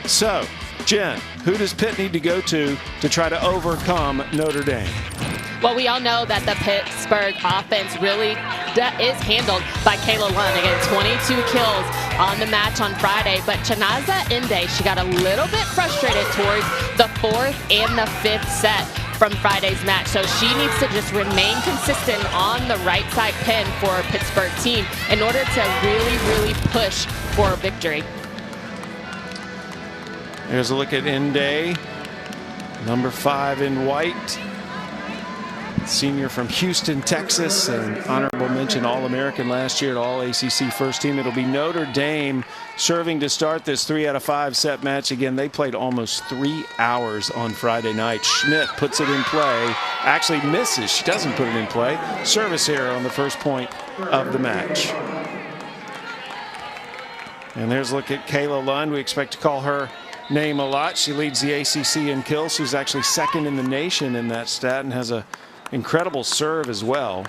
So, Jen, who does Pitt need to go to try to overcome Notre Dame? Well, we all know that the Pittsburgh offense really is handled by Kayla Lund. Again, 22 kills on the match on Friday. But Chinaza Inde, she got a little bit frustrated towards the 4th and the 5th set from Friday's match. So she needs to just remain consistent on the right side pin for a Pittsburgh team in order to really, really push for a victory. Here's a look at Inde, number 5 in white. Senior from Houston, Texas, and honorable mention All-American last year at All-ACC first team. It'll be Notre Dame serving to start this 3 out of 5 set match. Again, they played almost 3 hours on Friday night. Schmidt puts it in play, actually misses. She doesn't put it in play. Service error on the first point of the match. And there's a look at Kayla Lund. We expect to call her name a lot. She leads the ACC in kills. She's actually 2nd in the nation in that stat and has a incredible serve as well.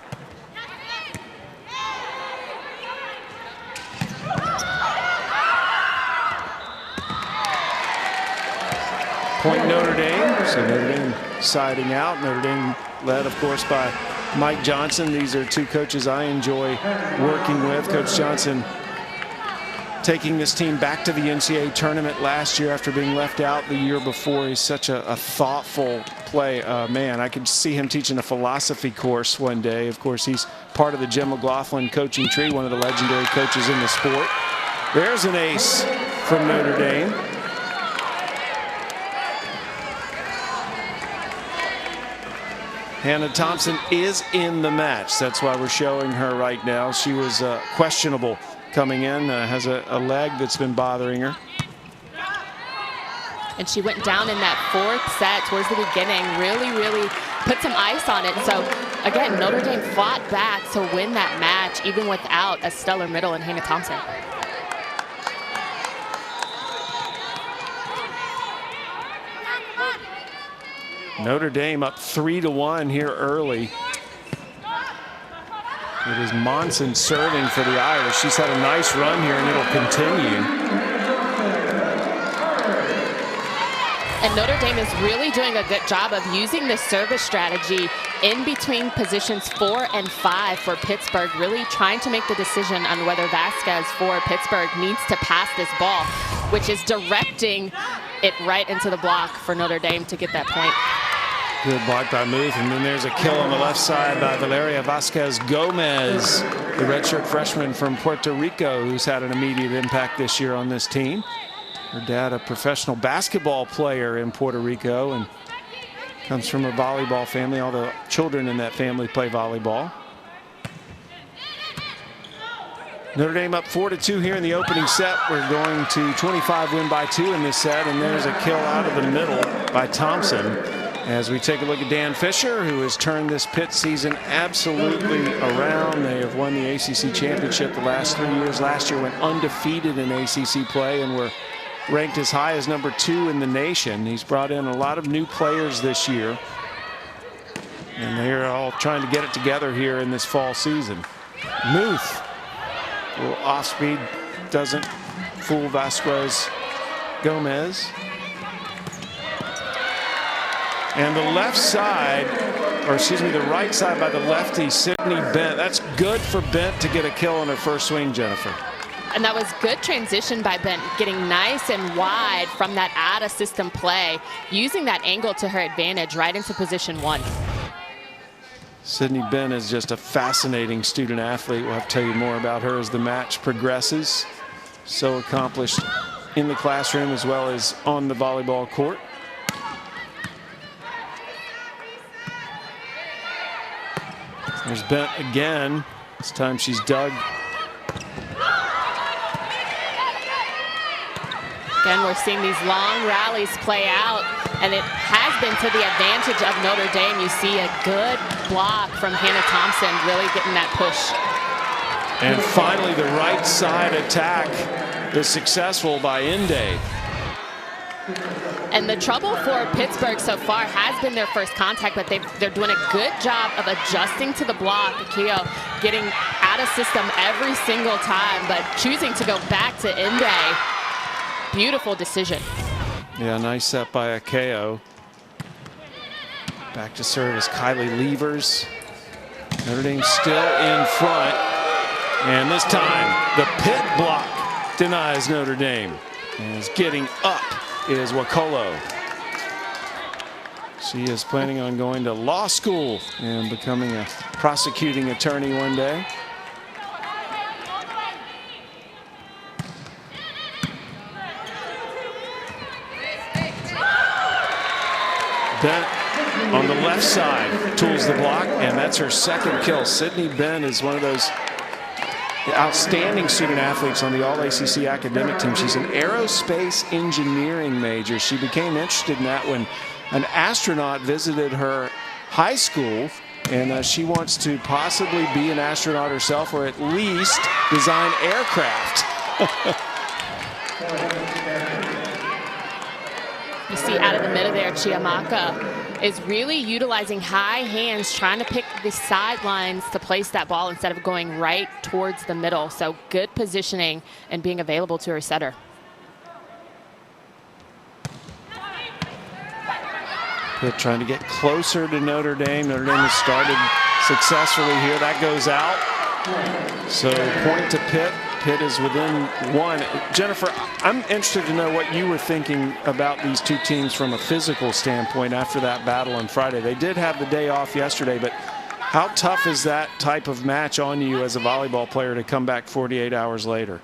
Point Notre Dame. So Notre Dame siding out. Notre Dame led, of course, by Mike Johnson. These are 2 coaches I enjoy working with. Coach Johnson taking this team back to the NCAA tournament last year after being left out the year before. He's such a thoughtful man. I could see him teaching a philosophy course one day. Of course, he's part of the Jim McLaughlin coaching tree, one of the legendary coaches in the sport. There's an ace from Notre Dame. Hannah Thompson is in the match. That's why we're showing her right now. She was questionable coming in, has a leg that's been bothering her. And she went down in that 4th set towards the beginning, really put some ice on it. So again, Notre Dame fought back to win that match even without a stellar middle in Hannah Thompson. Notre Dame up 3-1 here early. It is Monson serving for the Irish. She's had a nice run here, and it'll continue. And Notre Dame is really doing a good job of using the service strategy in between positions 4 and 5 for Pittsburgh, really trying to make the decision on whether Vasquez for Pittsburgh needs to pass this ball, which is directing it right into the block for Notre Dame to get that point. Good block by Muth, and then there's a kill on the left side by Valeria Vasquez Gomez, the redshirt freshman from Puerto Rico, who's had an immediate impact this year on this team. Her dad, a professional basketball player in Puerto Rico, and comes from a volleyball family. All the children in that family play volleyball. Notre Dame up 4-2 here in the opening set. We're going to 25 win by 2 in this set, and there's a kill out of the middle by Thompson. As we take a look at Dan Fisher, who has turned this Pitt season absolutely around. They have won the ACC championship the last 3 years. Last year went undefeated in ACC play and were ranked as high as number 2 in the nation. He's brought in a lot of new players this year, and they're all trying to get it together here in this fall season. Muth, a little off speed, doesn't fool Vasquez Gomez. And the left side, or excuse me, the right side by the lefty, Sydney Bent. That's good for Bent to get a kill on her first swing, Jennifer. And that was good transition by Bent, getting nice and wide from that out-of-system play, using that angle to her advantage right into position 1. Sydney Bent is just a fascinating student athlete. We'll have to tell you more about her as the match progresses. So accomplished in the classroom as well as on the volleyball court. There's Bent again. This time she's dug. Again, we're seeing these long rallies play out, and it has been to the advantage of Notre Dame. You see a good block from Hannah Thompson, really getting that push. And finally, the right side attack is successful by Inde. And the trouble for Pittsburgh so far has been their first contact, but they're doing a good job of adjusting to the block. Keogh getting out of system every single time, but choosing to go back to Inde. Beautiful decision. Yeah, nice set by Akeo. Back to serve is Kylie Levers. Notre Dame still in front. And this time, the pit block denies Notre Dame. And getting up is Wakolo. She is planning on going to law school and becoming a prosecuting attorney one day. Bent on the left side tools the block, and that's her second kill. Sydney Bent is one of those outstanding student athletes on the All-ACC academic team. She's an aerospace engineering major. She became interested in that when an astronaut visited her high school, and she wants to possibly be an astronaut herself, or at least design aircraft. You see out of the middle there, Chiamaka is really utilizing high hands, trying to pick the sidelines to place that ball instead of going right towards the middle. So good positioning and being available to her setter. Pitt trying to get closer to Notre Dame. Notre Dame has started successfully here. That goes out. So point to Pitt. Pitt is within one. Jennifer, I'm interested to know what you were thinking about these two teams from a physical standpoint after that battle on Friday. They did have the day off yesterday, but how tough is that type of match on you as a volleyball player to come back 48 hours later?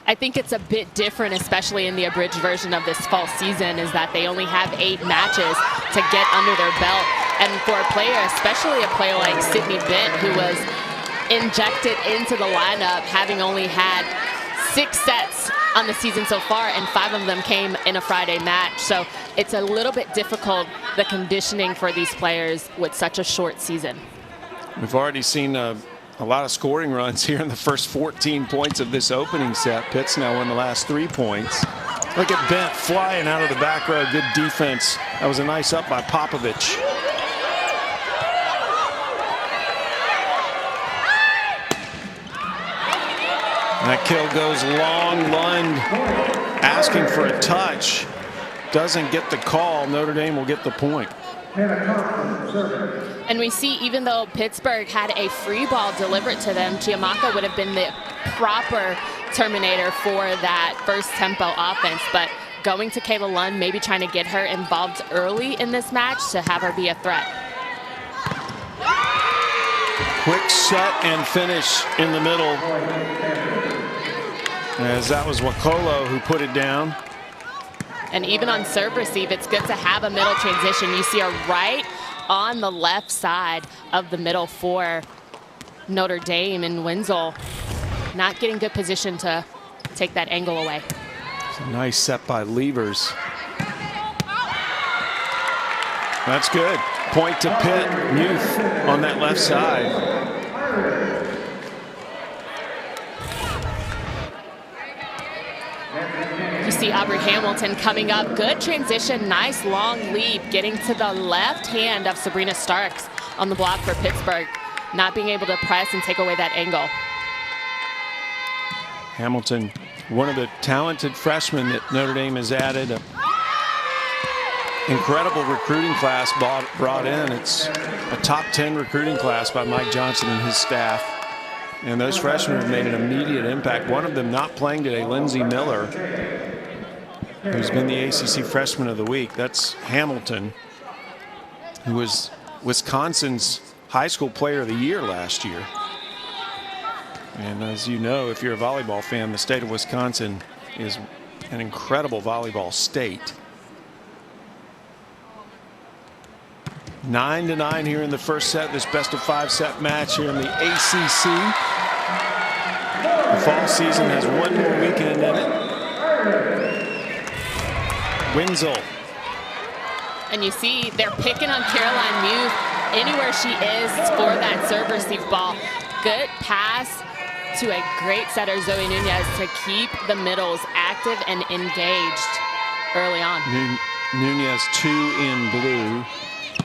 I think it's a bit different, especially in the abridged version of this fall season, is that they only have 8 matches to get under their belt. And for a player, especially a player like Sydney Bent, who was injected into the lineup, having only had 6 sets on the season so far, and 5 of them came in a Friday match. So it's a little bit difficult, the conditioning for these players with such a short season. We've already seen a lot of scoring runs here in the first 14 points of this opening set. Pitt's now won the last 3 points. Look at Bent flying out of the back row. Good defense. That was a nice up by Popovich. That kill goes long. Lund asking for a touch. Doesn't get the call. Notre Dame will get the point. And we see, even though Pittsburgh had a free ball delivered to them, Chiamaka would have been the proper terminator for that first tempo offense. But going to Kayla Lund, maybe trying to get her involved early in this match to have her be a threat. Quick set and finish in the middle, as that was Wakolo who put it down. And even on serve receive, it's good to have a middle transition. You see her right on the left side of the middle for Notre Dame, and Wenzel not getting good position to take that angle away. It's a nice set by Levers. That's good. Point to Pitt. Youth on that left side. You see Aubrey Hamilton coming up. Good transition, nice long leap, getting to the left hand of Sabrina Starks on the block for Pittsburgh, not being able to press and take away that angle. Hamilton, one of the talented freshmen that Notre Dame has added. An incredible recruiting class brought in. It's a top 10 recruiting class by Mike Johnson and his staff. And those freshmen have made an immediate impact. One of them not playing today, Lindsay Miller, who's been the ACC Freshman of the Week. That's Hamilton, who was Wisconsin's High School Player of the Year last year. And as you know, if you're a volleyball fan, the state of Wisconsin is an incredible volleyball state. 9-9 here in the first set, this best-of-5 set match here in the ACC. The fall season has one more weekend in it. Wenzel. And you see they're picking on Caroline Muth anywhere she is for that serve receive ball. Good pass to a great setter, Zoe Nunez, to keep the middles active and engaged early on. Nunez 2 in blue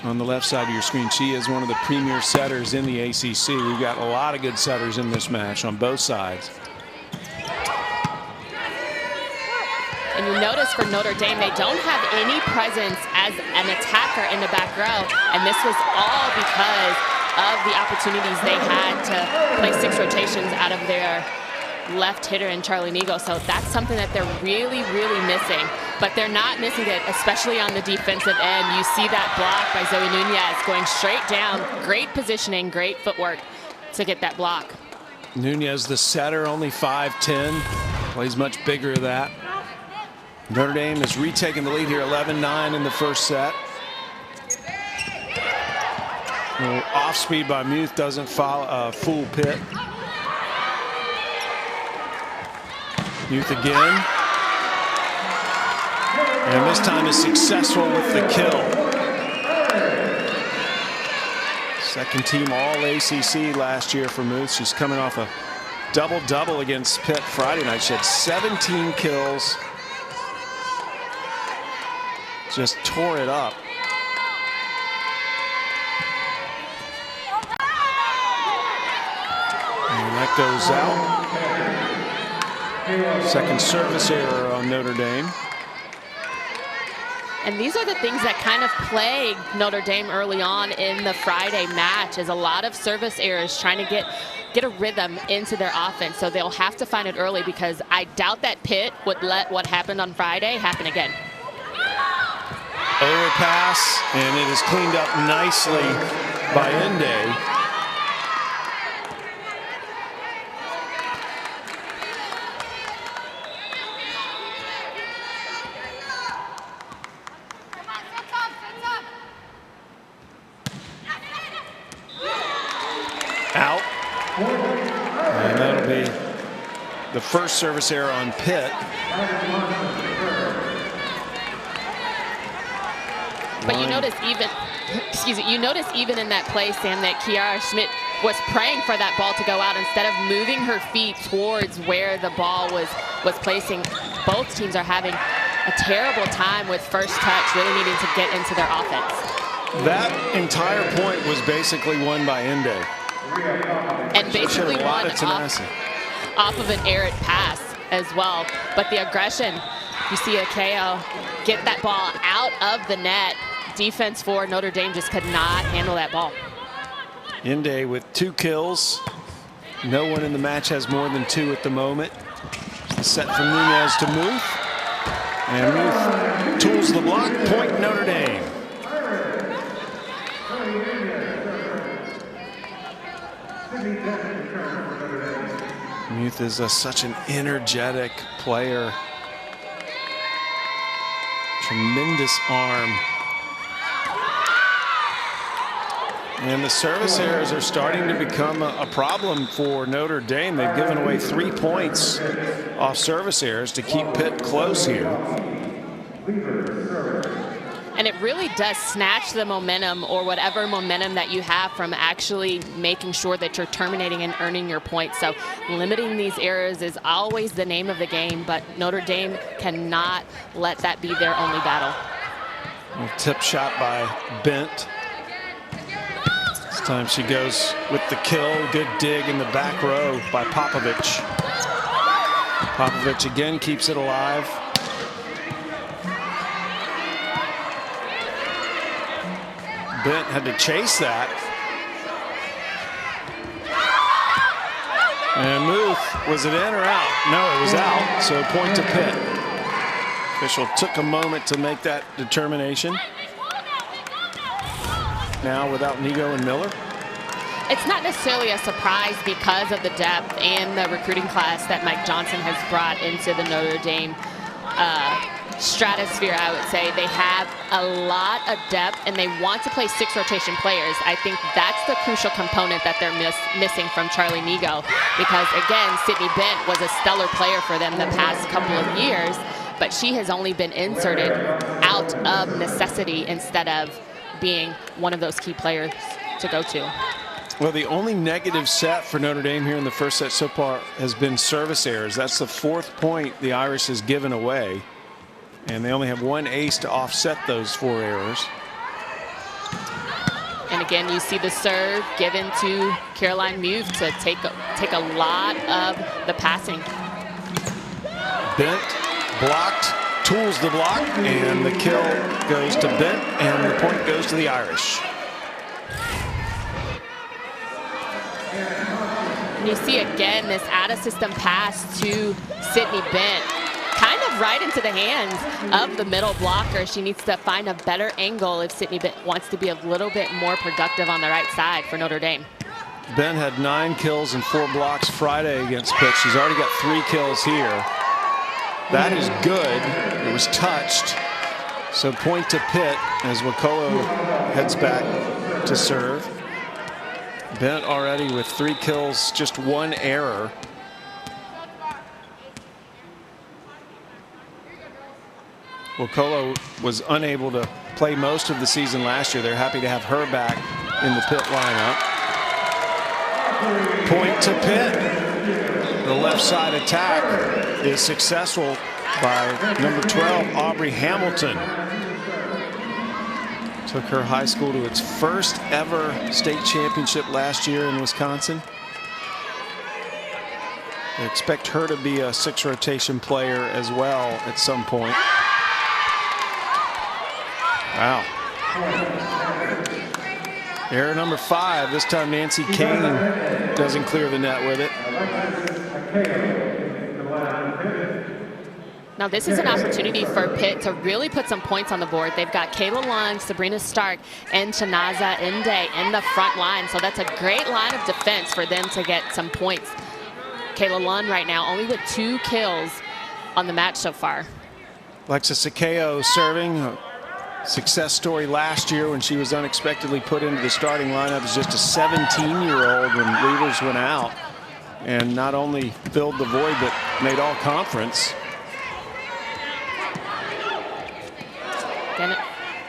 on the left side of your screen. She is one of the premier setters in the ACC. We've got a lot of good setters in this match on both sides. And you notice for Notre Dame, they don't have any presence as an attacker in the back row. And this was all because of the opportunities they had to play 6 rotations out of their left hitter in Charlie Nigo. So that's something that they're really, really missing. But they're not missing it, especially on the defensive end. You see that block by Zoe Nunez going straight down. Great positioning, great footwork to get that block. Nunez, the setter, only 5'10", plays much bigger than that. Notre Dame has retaken the lead here, 11-9 in the first set. Off speed by Muth doesn't fool Pitt. Muth again. And this time is successful with the kill. Second team all ACC last year for Muth. She's coming off a double-double against Pitt Friday night. She had 17 kills. Just tore it up. And that goes out. Second service error on Notre Dame. And these are the things that kind of plagued Notre Dame early on in the Friday match, is a lot of service errors trying to get a rhythm into their offense. So they'll have to find it early, because I doubt that Pitt would let what happened on Friday happen again. Overpass, and it is cleaned up nicely by Inde. Out. And that'll be the first service error on Pitt. But you notice even, you notice even in that play, Sam, that Kiara Schmidt was praying for that ball to go out instead of moving her feet towards where the ball was placing. Both teams are having a terrible time with first touch, really needing to get into their offense. That entire point was basically won by Inde. And basically won off of an errant pass as well. But the aggression, you see Akeo get that ball out of the net. Defense for Notre Dame just could not handle that ball. Inde with 2 kills. No one in the match has more than 2 at the moment. The set from Nunez to Muth. And Muth tools the block. Point Notre Dame. Muth is such an energetic player. Tremendous arm. And the service errors are starting to become a problem for Notre Dame. They've given away 3 points off service errors to keep Pitt close here. And it really does snatch the momentum, or whatever momentum that you have, from actually making sure that you're terminating and earning your points. So limiting these errors is always the name of the game, but Notre Dame cannot let that be their only battle. A tip shot by Bent. This time she goes with the kill. Good dig in the back row by Popovich. Popovich again keeps it alive. Bent had to chase that. And Muth, was it in or out? No, it was out, so point to Pitt. Official took a moment to make that determination. Now without Nigo and Miller. It's not necessarily a surprise because of the depth and the recruiting class that Mike Johnson has brought into the Notre Dame stratosphere, I would say. They have a lot of depth, and they want to play 6 rotation players. I think that's the crucial component that they're missing from Charlie Nigo, because again, Sydney Bent was a stellar player for them the past couple of years, but she has only been inserted out of necessity instead of being one of those key players to go to. Well, the only negative set for Notre Dame here in the first set so far has been service errors. That's the 4th point the Irish has given away. And they only have 1 ace to offset those 4 errors. And again, you see the serve given to Caroline Muth to take a lot of the passing. Bent, blocked, tools the block, and the kill goes to Bent, and the point goes to the Irish. And you see again this out-of-system pass to Sydney Bent, kind of right into the hands of the middle blocker. She needs to find a better angle if Sydney Bent wants to be a little bit more productive on the right side for Notre Dame. Bent had 9 kills and 4 blocks Friday against Pitt. She's already got 3 kills here. That is good. It was touched. So point to Pitt as Wakolo heads back to serve. Bent already with 3 kills, just 1 error. Wakolo was unable to play most of the season last year. They're happy to have her back in the Pitt lineup. Point to Pitt. The left side attack is successful by number 12, Aubrey Hamilton. Took her high school to its first ever state championship last year in Wisconsin. They expect her to be a 6 rotation player as well at some point. Wow. Error number 5. This time Nancy Kane doesn't clear the net with it. Now this is an opportunity for Pitt to really put some points on the board. They've got Kayla Lund, Sabrina Stark, and Chinaza Inde in the front line. So that's a great line of defense for them to get some points. Kayla Lund right now only with 2 kills on the match so far. Alexis Sakeo serving. Success story last year when she was unexpectedly put into the starting lineup as just a 17-year-old when leaders went out, and not only filled the void but made all conference. Again,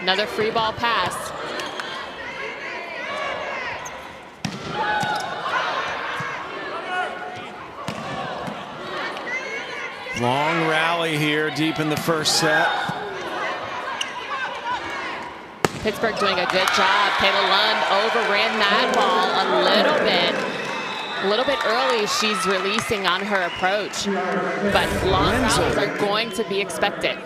another free ball pass. Long rally here deep in the first set. Pittsburgh doing a good job. Kayla Lund overran that ball a little bit early. She's releasing on her approach, but long rallies are going to be expected.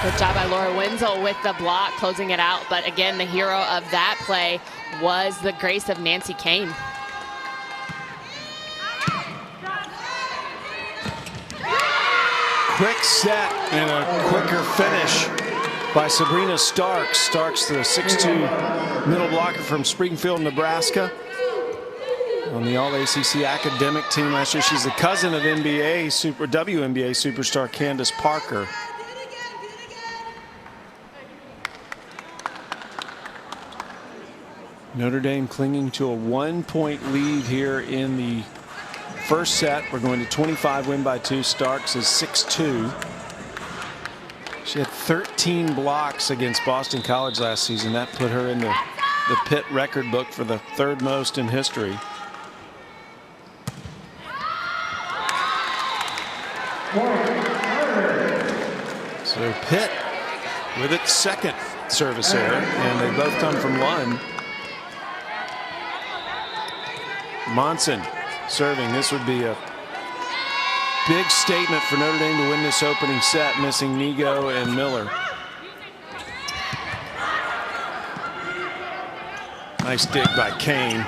Good job by Laura Wenzel with the block, closing it out. But again, the hero of that play was the grace of Nancy Kane. Quick set and a quicker finish by Sabrina Starks. Starks, the 6'2" middle blocker from Springfield, Nebraska, on the All-ACC academic team last year. She's the cousin of WNBA superstar Candace Parker. Notre Dame clinging to a 1-point lead here in the first set. We're going to 25, win by 2. Starks is 6'2". She had 13 blocks against Boston College last season. That put her in the Pitt record book for the 3rd most in history. So Pitt with its 2nd service error, and they both come from Lund. Monson serving. This would be a big statement for Notre Dame to win this opening set, missing Nigo and Miller. Nice dig by Kane.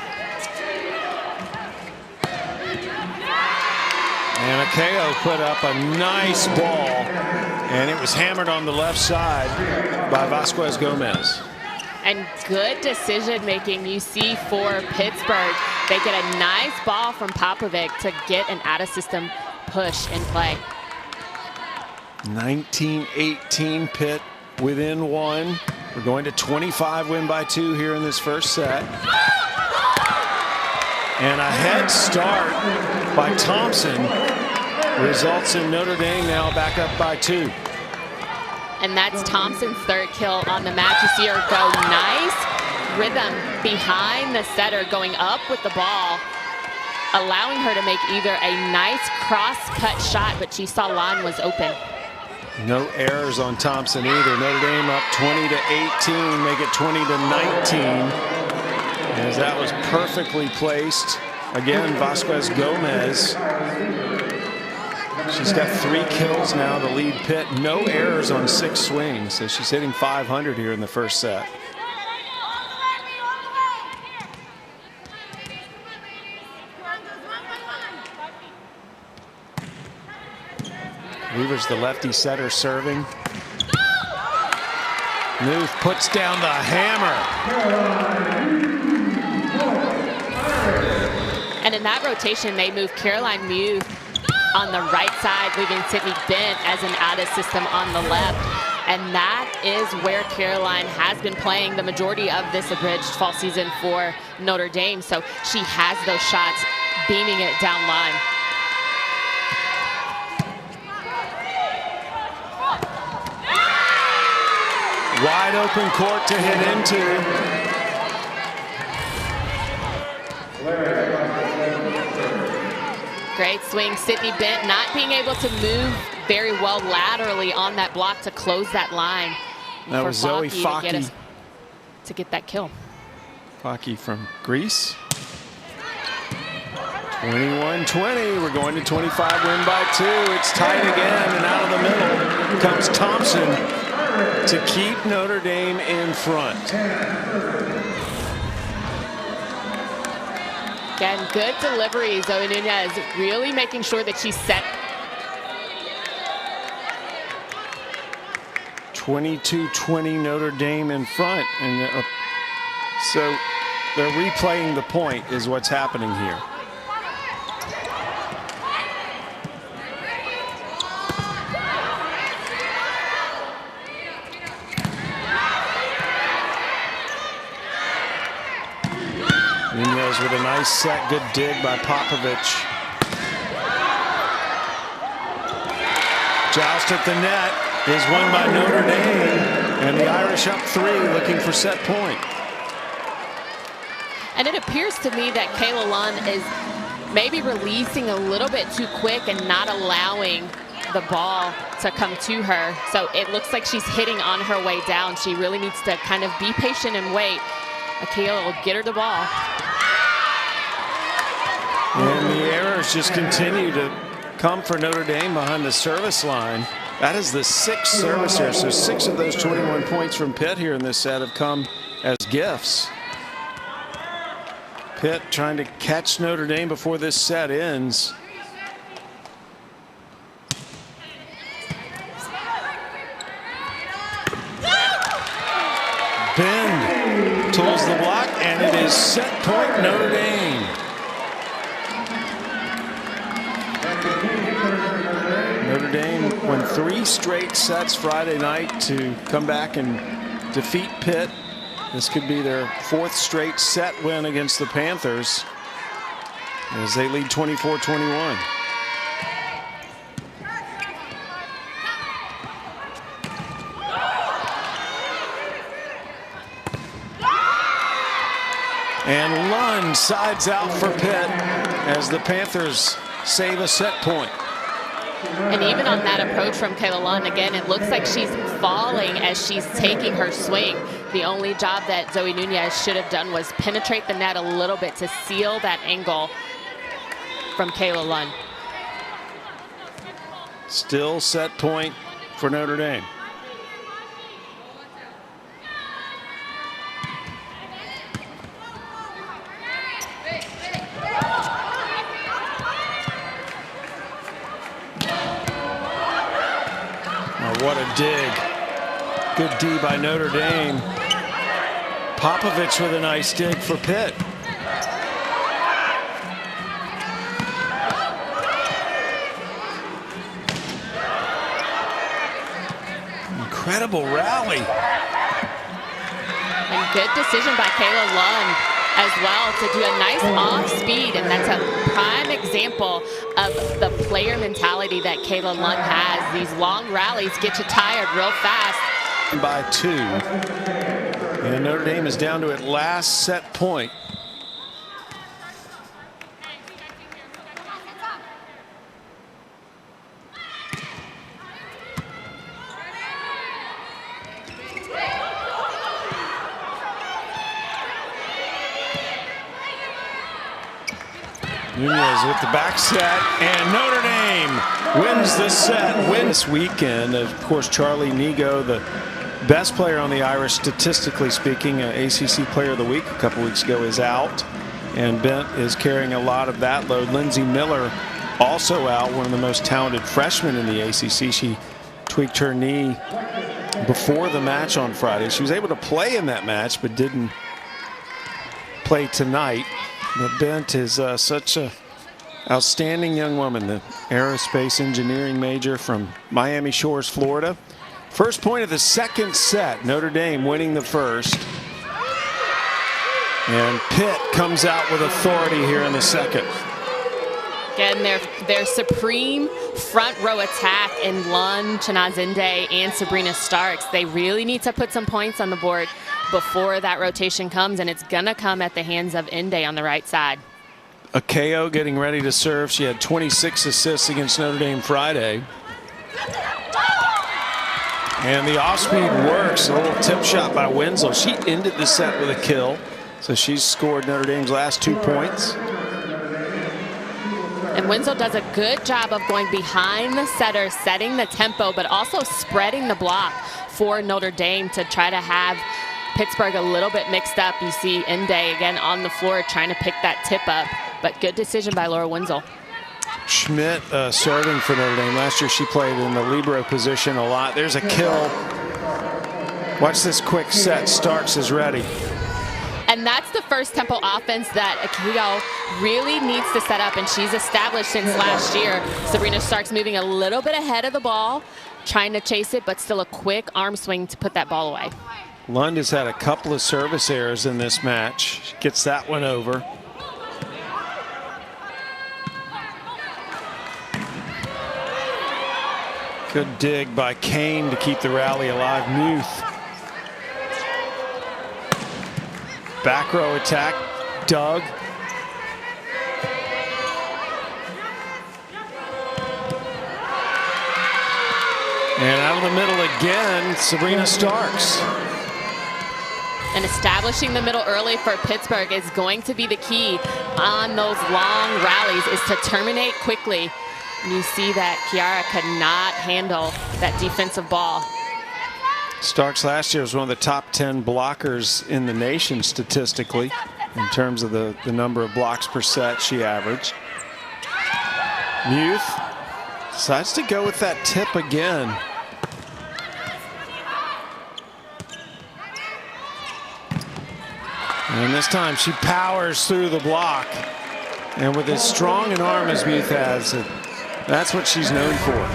And Akeo put up a nice ball, and it was hammered on the left side by Vasquez Gomez. And good decision making you see for Pittsburgh. They get a nice ball from Popovic to get an out-of-system push in play. 19-18 Pitt within 1. We're going to 25, win by 2 here in this first set. And a head start by Thompson results in Notre Dame now back up by 2. And that's Thompson's 3rd kill on the match. You see her go nice rhythm behind the setter, going up with the ball, allowing her to make either a nice cross-cut shot, but she saw line was open. No errors on Thompson either. Notre Dame up 20-18, make it 20-19, as that was perfectly placed again, Vasquez Gomez. She's got 3 kills now to lead Pitt. No errors on 6 swings, so she's hitting .500 here in the first set. Weaver's the lefty setter serving. Muth puts down the hammer. And in that rotation, they move Caroline Muth on the right side, leaving Sydney Bent as an out-of-system on the left. And that is where Caroline has been playing the majority of this abridged fall season for Notre Dame. So she has those shots, beaming it down line. Wide open court to hit into. Great swing. Sydney Bent not being able to move very well laterally on that block to close that line. That was Zoe Faki to get that kill. Faki from Greece. 21-20. We're going to 25, win by 2. It's tight again, and out of the middle comes Thompson to keep Notre Dame in front. Again, good delivery. Zoe Nunez really making sure that she's set. 22-20 Notre Dame in front. And so they're replaying the point is what's happening here. Nunez with a nice set, good dig by Popovich. Joust at the net is won by Notre Dame, and the Irish up 3, looking for set point. And it appears to me that Kayla Lund is maybe releasing a little bit too quick and not allowing the ball to come to her. So it looks like she's hitting on her way down. She really needs to kind of be patient and wait. Kayla will get her the ball. And the errors just continue to come for Notre Dame behind the service line. That is the 6th service here. So 6 of those 21 points from Pitt here in this set have come as gifts. Pitt trying to catch Notre Dame before this set ends. Bend tools the block, and it is set point Notre Dame. Notre Dame won 3 straight sets Friday night to come back and defeat Pitt. This could be their 4th straight set win against the Panthers as they lead 24-21. And Lund sides out for Pitt as the Panthers save a set point. And even on that approach from Kayla Lund, again, it looks like she's falling as she's taking her swing. The only job that Zoe Nunez should have done was penetrate the net a little bit to seal that angle from Kayla Lund. Still set point for Notre Dame. What a dig. Good D by Notre Dame. Popovich with a nice dig for Pitt. Incredible rally. And good decision by Kayla Lund as well to do a nice off speed, and that's a prime example of the player mentality that Kayla Lund has. These long rallies get you tired real fast. By 2, and Notre Dame is down to its last set point. Nunez with the back set, and Notre Dame wins the set. This weekend, of course, Charlie Nigo, the best player on the Irish, statistically speaking, ACC Player of the Week a couple weeks ago, is out, and Bent is carrying a lot of that load. Lindsay Miller also out, one of the most talented freshmen in the ACC. She tweaked her knee before the match on Friday. She was able to play in that match, but didn't play tonight. But Bent is such a outstanding young woman, the aerospace engineering major from Miami Shores, Florida. First point of the second set, Notre Dame winning the first. And Pitt comes out with authority here in the second. Again, their supreme front row attack in Lund, Chinazinde, and Sabrina Starks. They really need to put some points on the board before that rotation comes, and it's going to come at the hands of Inde on the right side. Akeo getting ready to serve. She had 26 assists against Notre Dame Friday. And the off-speed works. A little tip shot by Wenzel. She ended the set with a kill, so she's scored Notre Dame's last 2 points. And Wenzel does a good job of going behind the setter, setting the tempo, but also spreading the block for Notre Dame to try to have Pittsburgh a little bit mixed up. You see Inde again on the floor trying to pick that tip up, but good decision by Laura Wenzel. Schmidt serving for Notre Dame. Last year she played in the libero position a lot. There's a kill. Watch this quick set. Starks is ready. And that's the first tempo offense that Akeo really needs to set up, and she's established since last year. Sabrina Starks moving a little bit ahead of the ball, trying to chase it, but still a quick arm swing to put that ball away. Lund has had a couple of service errors in this match. She gets that one over. Good dig by Kane to keep the rally alive. Muth. Back row attack, Doug. And out of the middle again, Sabrina Starks. And establishing the middle early for Pittsburgh is going to be the key on those long rallies, is to terminate quickly. And you see that Kiara could not handle that defensive ball. Starks last year was one of the top 10 blockers in the nation statistically in terms of the number of blocks per set she averaged. Muth decides to go with that tip again. And this time she powers through the block. And with as strong an arm as Muth has, that's what she's known for.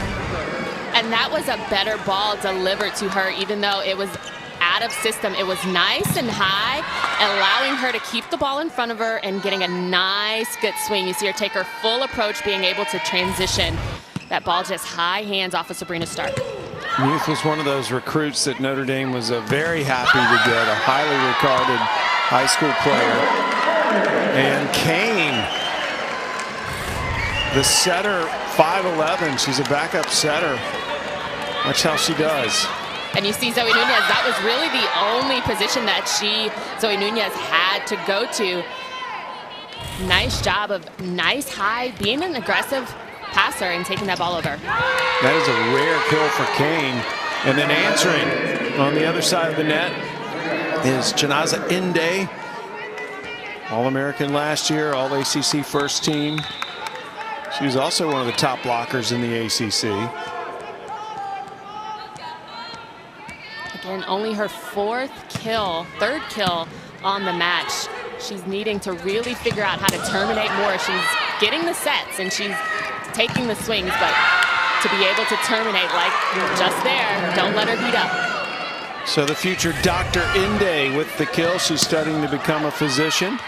And that was a better ball delivered to her, even though it was out of system. It was nice and high, allowing her to keep the ball in front of her and getting a nice, good swing. You see her take her full approach, being able to transition. That ball just high hands off of Sabrina Stark. Muth was one of those recruits that Notre Dame was very happy to get, a highly regarded high school player. And Kane, the setter, 5'11", she's a backup setter. Watch how she does. And you see Zoe Nunez, that was really the only position that Zoe Nunez had to go to. Nice job of nice high, being an aggressive passer and taking that ball over. That is a rare kill for Kane. And then answering on the other side of the net is Chinaza Inde, All-American last year, All-ACC first team. She was also one of the top blockers in the ACC. Again, only her third kill on the match. She's needing to really figure out how to terminate more. She's getting the sets and she's taking the swings, but to be able to terminate like just there, don't let her beat up. So the future Dr. Inde with the kill. She's starting to become a physician.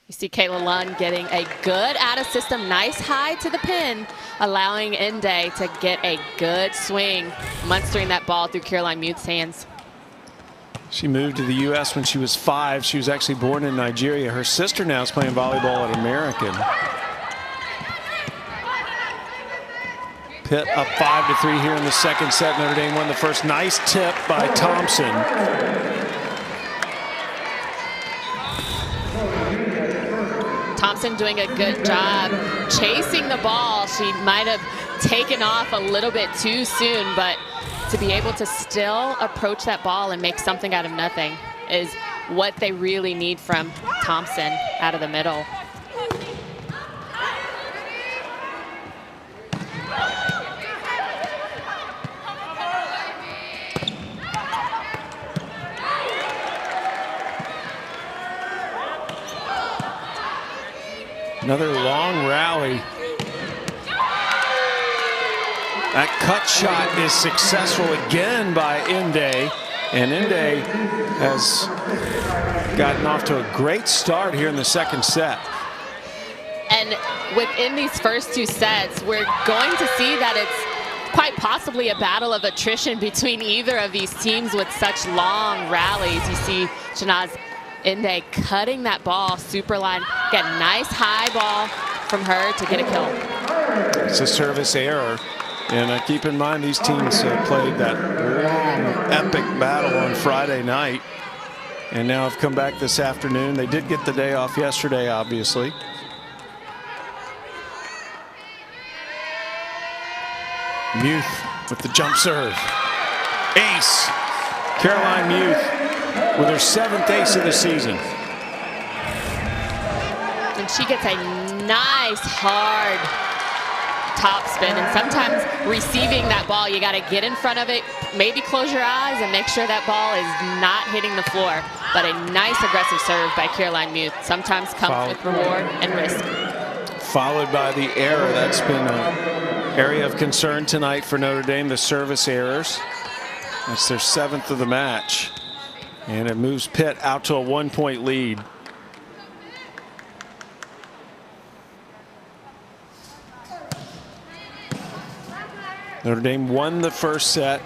You see Kayla Lund getting a good out of system, nice high to the pin, allowing Inde to get a good swing, monstering that ball through Caroline Muth's hands. She moved to the U.S. when she was 5. She was actually born in Nigeria. Her sister now is playing volleyball at American. Pitt up 5-3 here in the second set. Notre Dame won the first. Nice tip by Thompson. Thompson doing a good job chasing the ball. She might have taken off a little bit too soon, but to be able to still approach that ball and make something out of nothing is what they really need from Thompson out of the middle. Another long rally. That cut shot is successful again by Inde. And Inde has gotten off to a great start here in the second set. And within these first two sets, we're going to see that it's quite possibly a battle of attrition between either of these teams with such long rallies. You see Shanaz Inde cutting that ball, super line, get a nice high ball from her to get a kill. It's a service error. And keep in mind, these teams played that long, epic battle on Friday night. And now have come back this afternoon. They did get the day off yesterday, obviously. Muth with the jump serve. Ace. Caroline Muth with her 7th ace of the season. And she gets a nice hard top spin, and sometimes receiving that ball, you got to get in front of it, maybe close your eyes and make sure that ball is not hitting the floor. But a nice aggressive serve by Caroline Muth sometimes comes with reward and risk. Followed by the error. That's been an area of concern tonight for Notre Dame, the service errors. That's their 7th of the match. And it moves Pitt out to a 1-point lead. Notre Dame won the first set.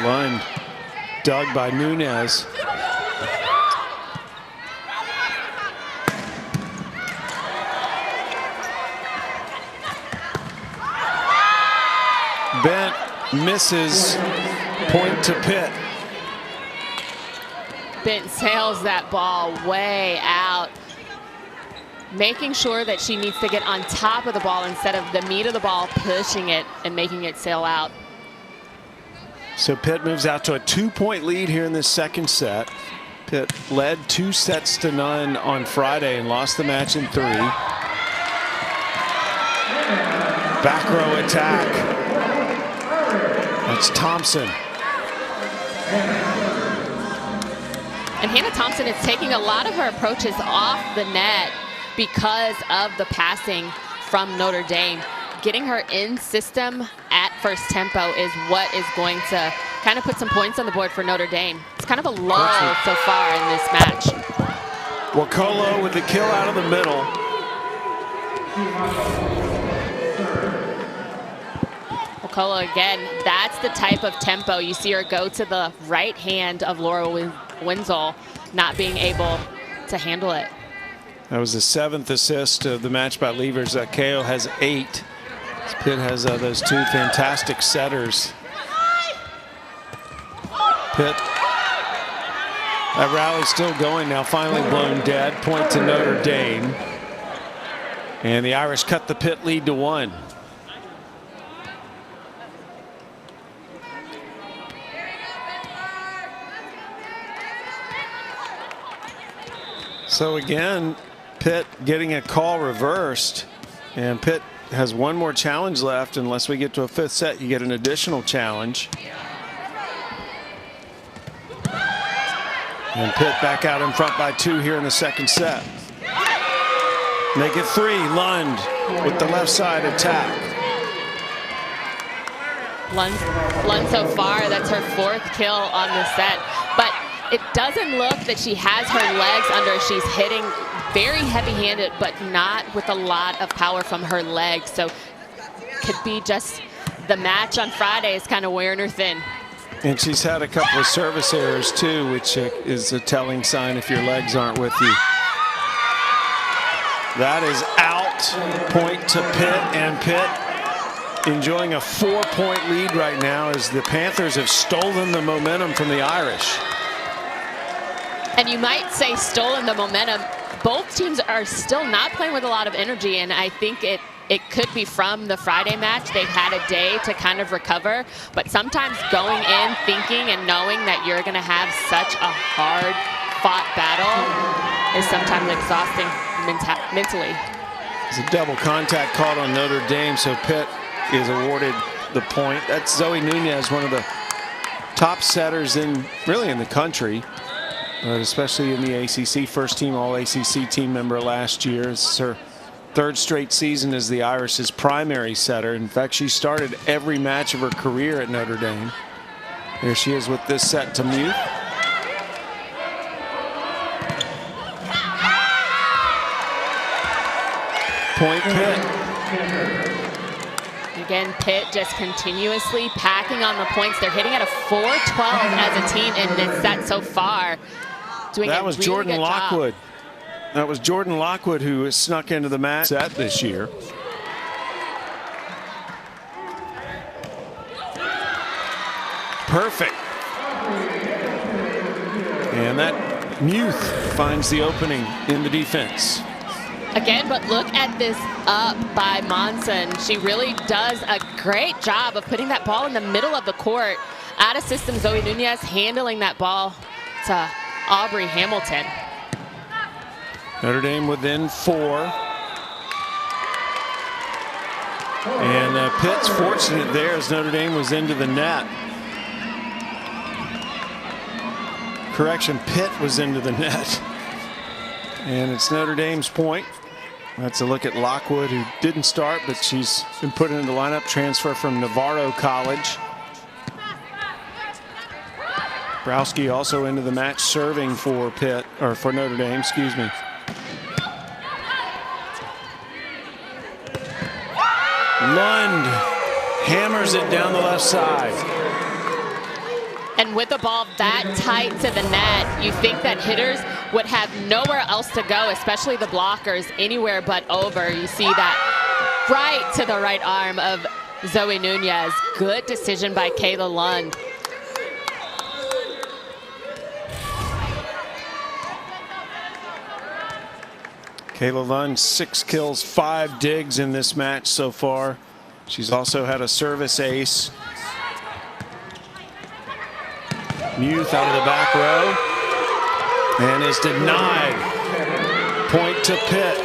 Lund dug by Nunez. Bent misses, point to Pitt. Bent sails that ball way out, making sure that she needs to get on top of the ball instead of the meat of the ball, pushing it and making it sail out. So Pitt moves out to a 2-point lead here in this second set. Pitt led 2-0 on Friday and lost the match in 3. Back row attack. That's Thompson. And Hannah Thompson is taking a lot of her approaches off the net because of the passing from Notre Dame. Getting her in system at first tempo is what is going to kind of put some points on the board for Notre Dame. It's kind of a lull so far in this match. Wakolo with the kill out of the middle. Wakolo again, that's the type of tempo. You see her go to the right hand of Laura Wenzel, not being able to handle it. That was the 7th assist of the match by Levers. Ko has 8. Pitt has those 2 fantastic setters. Pitt, that rally's still going now, finally blown dead. Point to Notre Dame. And the Irish cut the Pitt lead to 1. So again, Pitt getting a call reversed, and Pitt has 1 more challenge left. Unless we get to a 5th set, you get an additional challenge. And Pitt back out in front by 2 here in the second set. Make it 3. Lund with the left side attack. Lund so far, that's her 4th kill on the set. But it doesn't look that she has her legs under. She's hitting very heavy-handed, but not with a lot of power from her legs. So could be just the match on Friday is kind of wearing her thin. And she's had a couple of service errors too, which is a telling sign if your legs aren't with you. That is out. Point to Pitt, and Pitt enjoying a 4-point lead right now as the Panthers have stolen the momentum from the Irish. And you might say stolen the momentum. Both teams are still not playing with a lot of energy, and I think it could be from the Friday match. They've had a day to kind of recover, but sometimes going in thinking and knowing that you're going to have such a hard-fought battle is sometimes exhausting mentally. There's a double contact called on Notre Dame, so Pitt is awarded the point. That's Zoe Nunez, one of the top setters really in the country, but especially in the ACC. First team All-ACC team member last year. It's her third straight season as the Irish' primary setter. In fact, she started every match of her career at Notre Dame. There she is with this set to Muth. Point Pitt. Again, Pitt just continuously packing on the points. They're hitting at a 412 as a team in this set so far. That was Jordan Lockwood. That was Jordan Lockwood who has snuck into the match set this year. Perfect. And that Muth finds the opening in the defense. Again, but look at this up by Monson. She really does a great job of putting that ball in the middle of the court. Out of system, Zoe Nunez handling that ball to Aubrey Hamilton. Notre Dame within 4. And Pitt's fortunate there as Notre Dame was into the net. Correction, Pitt was into the net. And it's Notre Dame's point. That's a look at Lockwood, who didn't start, but she's been put into the lineup. Transfer from Navarro College. Browski also into the match, serving for Pitt, or for Notre Dame, excuse me. Lund hammers it down the left side. And with the ball that tight to the net, you think that hitters would have nowhere else to go, especially the blockers, anywhere but over. You see that right to the right arm of Zoe Nunez. Good decision by Kayla Lund. Kayla Lund, 6 kills, 5 digs in this match so far. She's also had a service ace. Muth out of the back row and is denied. Point to Pitt.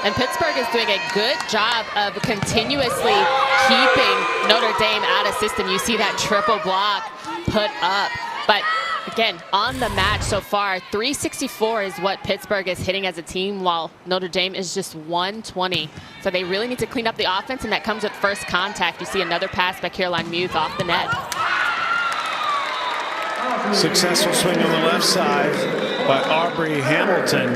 And Pittsburgh is doing a good job of continuously keeping Notre Dame out of system. You see that triple block put up. But again, on the match so far, 364 is what Pittsburgh is hitting as a team, while Notre Dame is just 120. So they really need to clean up the offense, and that comes with first contact. You see another pass by Caroline Muth off the net. Successful swing on the left side by Aubrey Hamilton,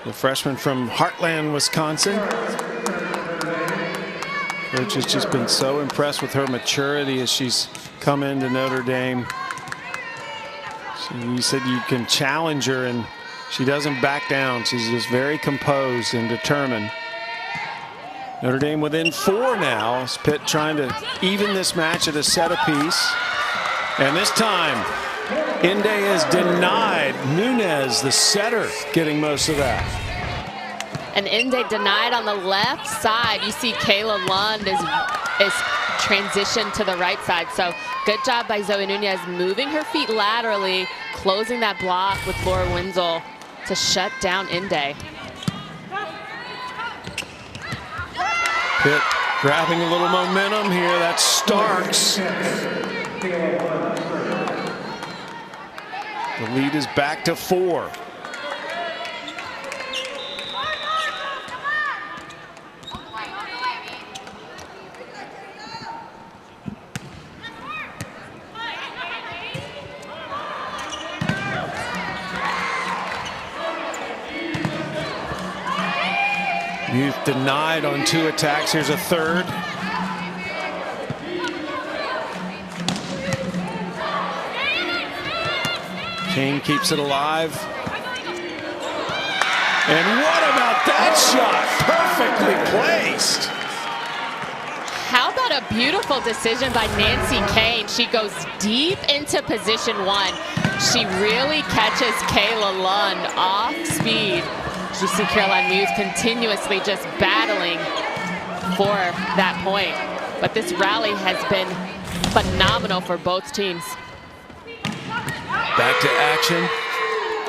the freshman from Heartland, Wisconsin. Coach has just been so impressed with her maturity as she's come into Notre Dame. You said you can challenge her, and she doesn't back down. She's just very composed and determined. Notre Dame within 4 now. As Pitt trying to even this match at a set apiece. And this time, Inde is denied. Nunez, the setter, getting most of that. And Inde denied on the left side. You see Kayla Lund is transitioned to the right side. So good job by Zoe Nunez moving her feet laterally, closing that block with Laura Wenzel to shut down Inde. Pitt grabbing a little momentum here. That's Starks. The lead is back to 4. Muth denied on 2 attacks. Here's a third. King keeps it alive. And what about that shot? Perfectly placed. How about a beautiful decision by Nancy Kane. She goes deep into position one. She really catches Kayla Lund off speed. You see Caroline Muth continuously just battling for that point. But this rally has been phenomenal for both teams. Back to action.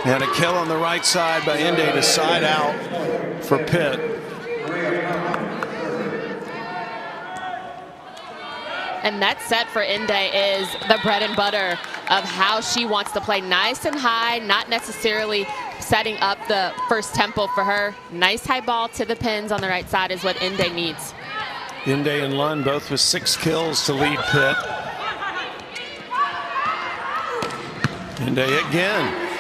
And a kill on the right side by Inde to side out for Pitt. And that set for Inde is the bread and butter of how she wants to play, nice and high, not necessarily setting up the first tempo for her. Nice high ball to the pins on the right side is what Inde needs. Inde and Lund both with 6 kills to lead Pitt. Inde again.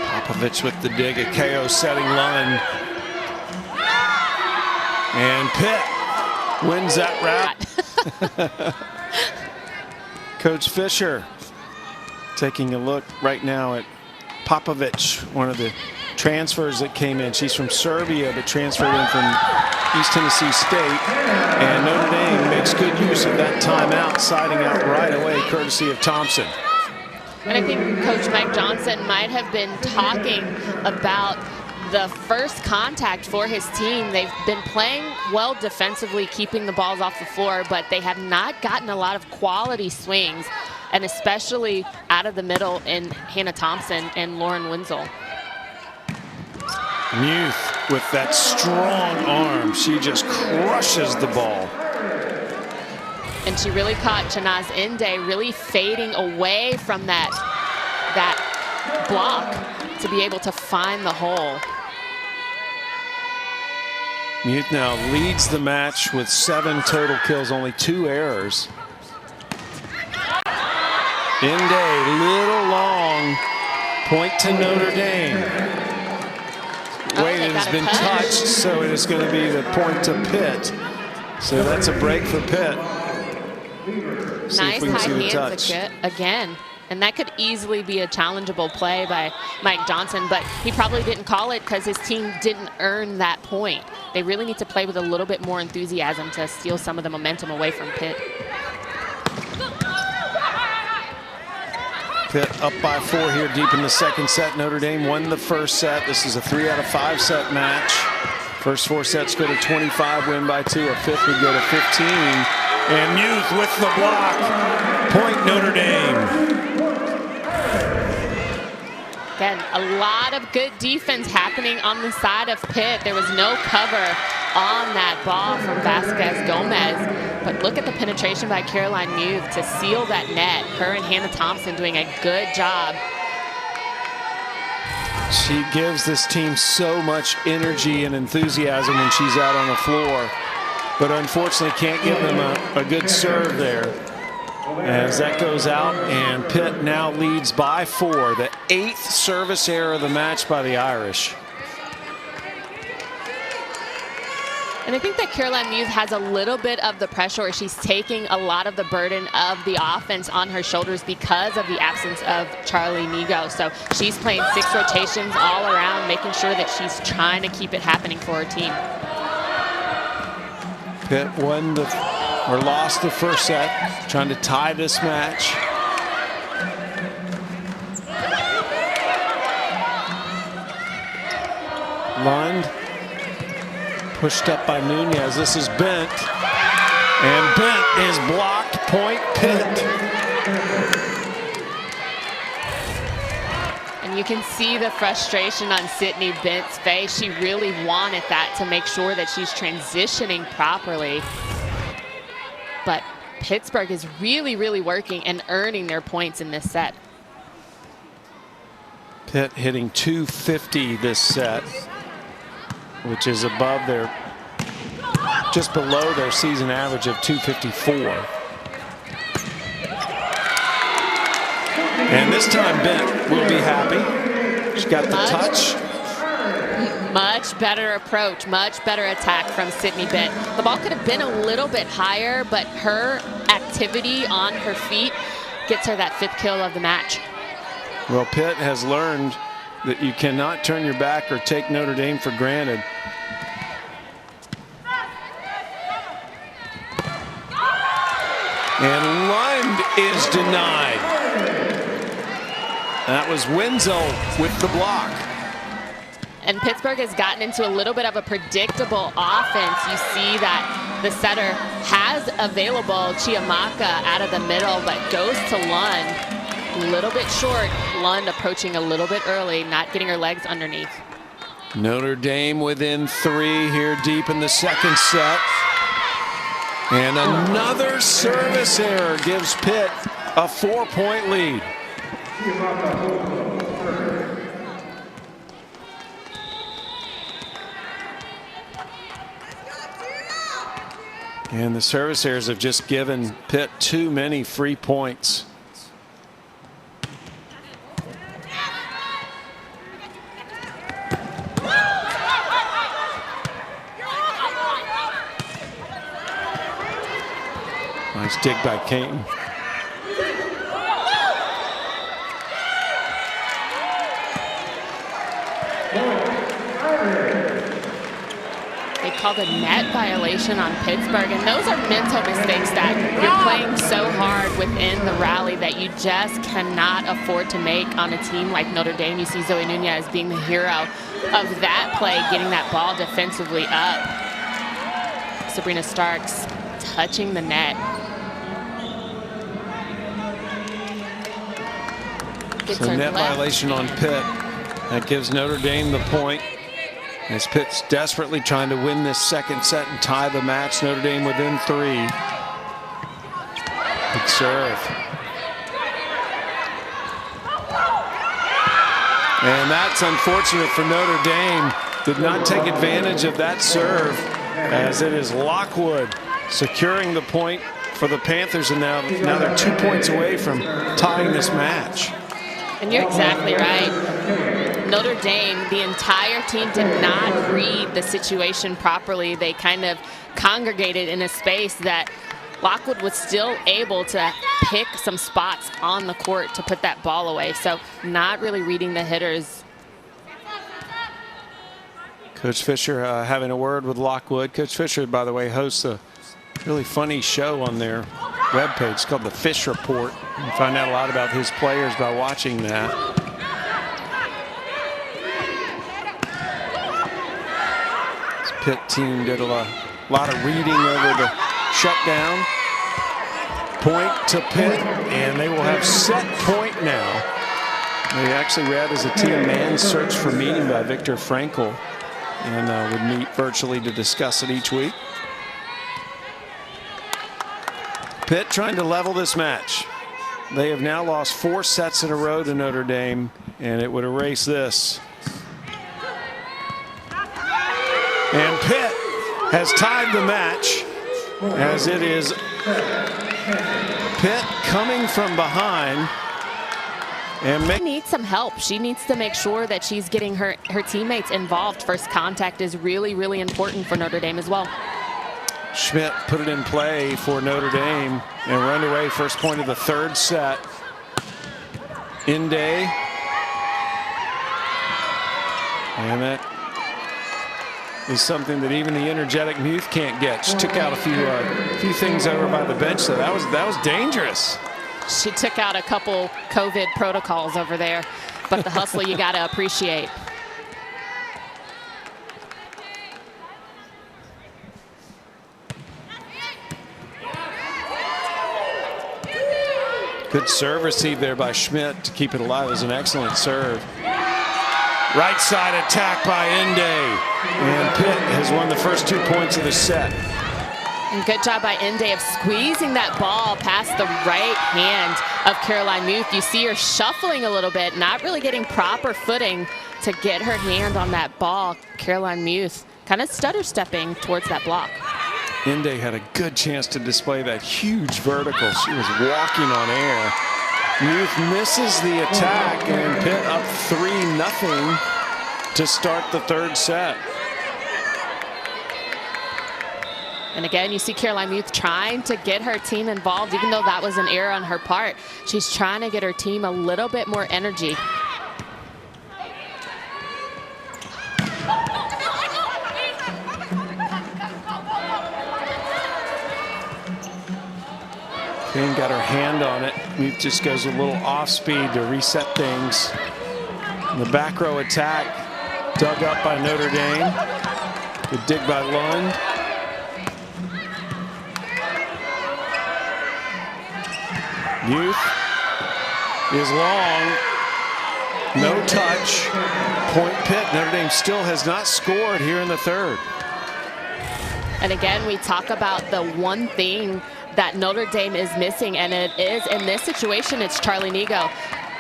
Popovich with the dig at KO, setting Lund. And Pitt wins that round. Coach Fisher taking a look right now at Popovich, one of the transfers that came in. She's from Serbia, but transferred in from East Tennessee State. And Notre Dame makes good use of that timeout, siding out right away, courtesy of Thompson. And I think Coach Mike Johnson might have been talking about the first contact for his team. They've been playing well defensively, keeping the balls off the floor, but they have not gotten a lot of quality swings, and especially out of the middle in Hannah Thompson and Lauren Wenzel. Muth with that strong arm. She just crushes the ball. And she really caught Chanaz Inde really fading away from that block to be able to find the hole. Muth now leads the match with 7 total kills, only 2 errors. Inde, little long, point to Notre Dame. Wade has been touched, so it is going to be the point to Pitt. So that's a break for Pitt. Nice high hands again. And that could easily be a challengeable play by Mike Johnson, but he probably didn't call it because his team didn't earn that point. They really need to play with a little bit more enthusiasm to steal some of the momentum away from Pitt. Pitt up by 4 here deep in the second set. Notre Dame won the first set. This is a 3 out of 5 set match. First 4 sets go to 25, win by 2. A fifth would go to 15. And Muth with the block. Point Notre Dame. Again, a lot of good defense happening on the side of Pitt. There was no cover on that ball from Vasquez Gomez. But look at the penetration by Caroline Muth to seal that net. Her and Hannah Thompson doing a good job. She gives this team so much energy and enthusiasm when she's out on the floor, but unfortunately can't give them a good serve there. As that goes out, and Pitt now leads by 4. The 8th service error of the match by the Irish. And I think that Caroline Muth has a little bit of the pressure where she's taking a lot of the burden of the offense on her shoulders because of the absence of Charlie Nigo. So she's playing 6 rotations all around, making sure that she's trying to keep it happening for her team. Pitt lost the first set, trying to tie this match. Lund pushed up by Nunez. This is Bent, and Bent is blocked. Point Pitt. And you can see the frustration on Sydney Bent's face. She really wanted that to make sure that she's transitioning properly. But Pittsburgh is really, really working and earning their points in this set. Pitt hitting 250 this set, which is above just below their season average of 254. And this time Bent will be happy. She's got the touch. Much better approach, much better attack from Sydney Bent. The ball could have been a little bit higher, but her activity on her feet gets her that 5th kill of the match. Well, Pitt has learned that you cannot turn your back or take Notre Dame for granted. And Lund is denied. That was Wenzel with the block. And Pittsburgh has gotten into a little bit of a predictable offense. You see that the setter has available Chiamaka out of the middle, but goes to Lund. A little bit short. Lund approaching a little bit early, not getting her legs underneath. Notre Dame within 3 here deep in the second set. And another service error gives Pitt a 4-point lead. And the service errors have just given Pitt too many free points. Nice dig by Kane. They called a net violation on Pittsburgh, and those are mental mistakes that you're playing so hard within the rally that you just cannot afford to make on a team like Notre Dame. You see Zoe Nunez being the hero of that play, getting that ball defensively up. Sabrina Starks touching the net. So net violation on Pitt. That gives Notre Dame the point. As Pitt's desperately trying to win this second set and tie the match. Notre Dame within 3. Good serve. And that's unfortunate for Notre Dame. Did not take advantage of that serve, as it is Lockwood securing the point for the Panthers, and now they're 2 points away from tying this match. And you're exactly right. Notre Dame, the entire team did not read the situation properly. They kind of congregated in a space that Lockwood was still able to pick some spots on the court to put that ball away. So not really reading the hitters. Coach Fisher having a word with Lockwood. Coach Fisher, by the way, hosts a really funny show on their webpage. It's called The Fish Report. You can find out a lot about his players by watching that. This Pitt team did a lot of reading over the shutdown. Point to Pitt, and they will have set point now. They actually read as a team a man search for meaning by Viktor Frankl, and would meet virtually to discuss it each week. Pitt trying to level this match. They have now lost 4 sets in a row to Notre Dame, and it would erase this. And Pitt has tied the match, as it is Pitt coming from behind. And She needs some help. She needs to make sure that she's getting her teammates involved. First contact is really, really important for Notre Dame as well. Schmidt put it in play for Notre Dame, and we're underway. First point of the third set. Inde. And that is something that even the energetic Muth can't get. She took out a few things over by the bench, so that was dangerous. She took out a couple COVID protocols over there, but the hustle you got to appreciate. Good serve receive there by Schmidt to keep it alive. It was an excellent serve. Right side attack by Inde. And Pitt has won the first 2 points of the set. And good job by Inde of squeezing that ball past the right hand of Caroline Muth. You see her shuffling a little bit, not really getting proper footing to get her hand on that ball. Caroline Muth kind of stutter stepping towards that block. Inde had a good chance to display that huge vertical. She was walking on air. Muth misses the attack, and Pitt up 3-0 to start the third set. And again, you see Caroline Muth trying to get her team involved, even though that was an error on her part. She's trying to get her team a little bit more energy. Dame got her hand on it. Muth just goes a little off speed to reset things. And the back row attack dug up by Notre Dame. Good dig by Lund. Muth is long. No touch. Point Pitt. Notre Dame still has not scored here in the third. And again, we talk about the one thing that Notre Dame is missing, and it is in this situation, it's Charlie Nigo.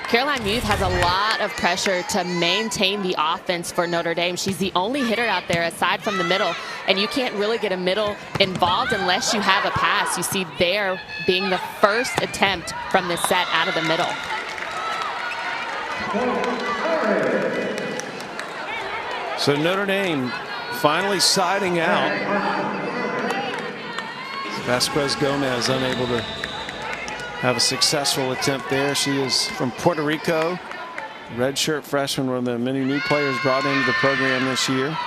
Caroline Muth has a lot of pressure to maintain the offense for Notre Dame. She's the only hitter out there aside from the middle, and you can't really get a middle involved unless you have a pass. You see there being the first attempt from this set out of the middle. So Notre Dame finally siding out. Vasquez Gomez unable to have a successful attempt there. She is from Puerto Rico, redshirt freshman, one of the many new players brought into the program this year.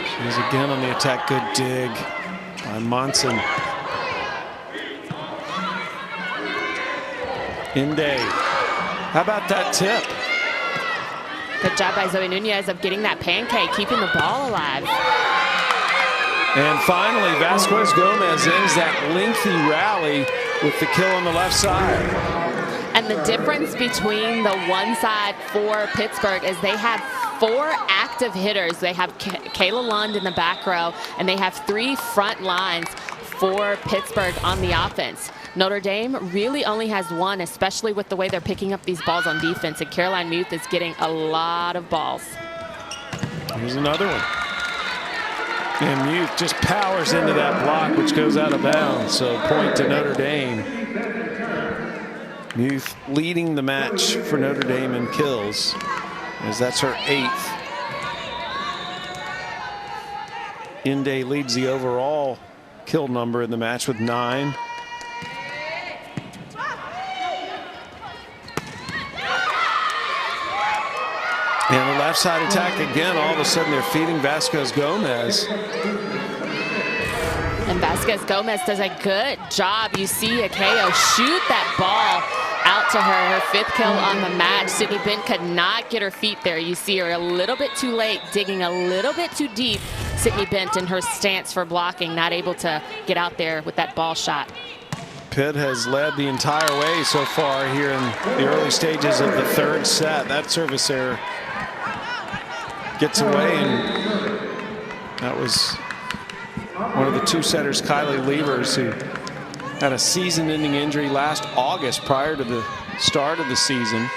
She is again on the attack. Good dig by Monson. Inde. How about that tip? Good job by Zoe Nunez of getting that pancake, keeping the ball alive. And finally, Vasquez Gomez ends that lengthy rally with the kill on the left side. And the difference between the one side for Pittsburgh is they have 4 active hitters. They have Kayla Lund in the back row, and they have 3 front lines for Pittsburgh on the offense. Notre Dame really only has 1, especially with the way they're picking up these balls on defense, and Caroline Muth is getting a lot of balls. Here's another one. And Muth just powers into that block, which goes out of bounds. So point to Notre Dame. Muth leading the match for Notre Dame in kills, as that's her 8th. Inde leads the overall kill number in the match with 9. And the left side attack again, all of a sudden they're feeding Vasquez Gomez. And Vasquez Gomez does a good job. You see Akeo shoot that ball out to her, her 5th kill on the match. Sydney Bent could not get her feet there. You see her a little bit too late, digging a little bit too deep. Sydney Bent in her stance for blocking, not able to get out there with that ball shot. Pitt has led the entire way so far here in the early stages of the third set. That service error gets away, and that was one of the 2 setters, Kylie Levers, who had a season-ending injury last August prior to the start of the season.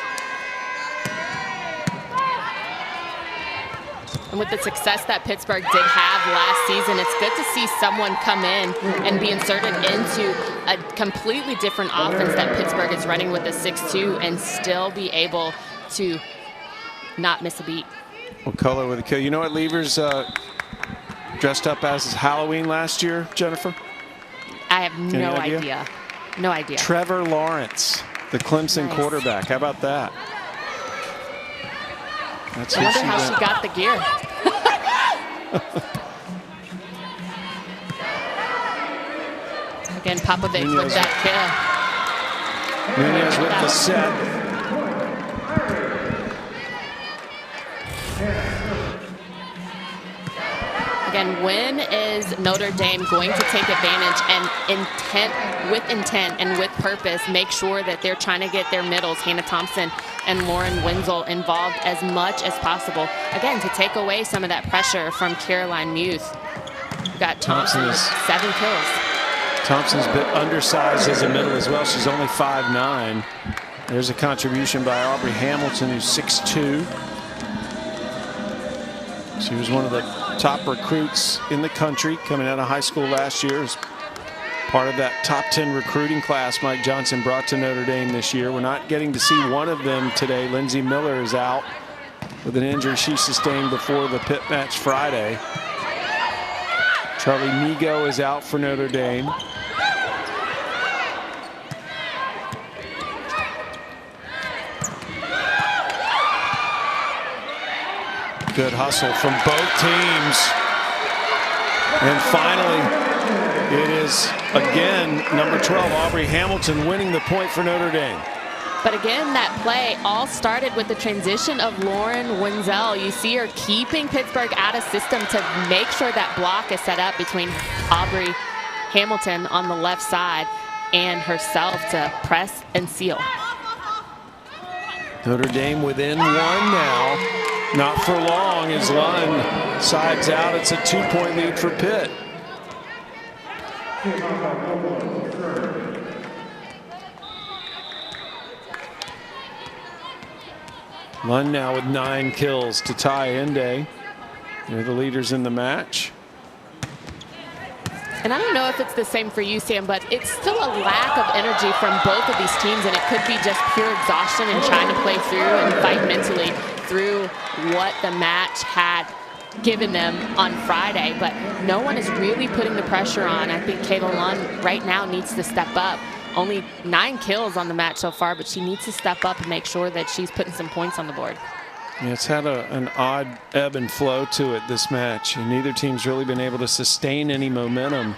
And with the success that Pittsburgh did have last season, it's good to see someone come in and be inserted into a completely different offense that Pittsburgh is running with a 6-2 and still be able to not miss a beat. What color with a kill? You know what Levers dressed up as Halloween last year, Jennifer? I have no idea. No idea. Trevor Lawrence, the Clemson quarterback. How about that? That's I wonder how she got the gear. Again, Popovic with that kill. Nunez with the set. Again, when is Notre Dame going to take advantage and with intent and with purpose, make sure that they're trying to get their middles, Hannah Thompson and Lauren Wenzel, involved as much as possible. Again, to take away some of that pressure from Caroline Muth. We've got Thompson, 7 kills. Thompson's a bit undersized as a middle as well. She's only 5'9". There's a contribution by Aubrey Hamilton, who's 6'2". She was one of the top recruits in the country coming out of high school last year. As part of that top 10 recruiting class Mike Johnson brought to Notre Dame this year. We're not getting to see one of them today. Lindsay Miller is out with an injury she sustained before the Pitt match Friday. Charlie Nigo is out for Notre Dame. Good hustle from both teams. And finally, it is again number 12, Aubrey Hamilton, winning the point for Notre Dame. But again, that play all started with the transition of Lauren Wenzel. You see her keeping Pittsburgh out of system to make sure that block is set up between Aubrey Hamilton on the left side and herself to press and seal. Notre Dame within one now. Not for long as Lund sides out. It's a 2-point lead for Pitt. Lund now with 9 kills to tie Inde. They're the leaders in the match. And I don't know if it's the same for you, Sam, but it's still a lack of energy from both of these teams, and it could be just pure exhaustion and trying to play through and fight mentally through what the match had given them on Friday. But no one is really putting the pressure on. I think Kayla Lund right now needs to step up. Only 9 kills on the match so far, but she needs to step up and make sure that she's putting some points on the board. Yeah, it's had an odd ebb and flow to it this match, and neither team's really been able to sustain any momentum.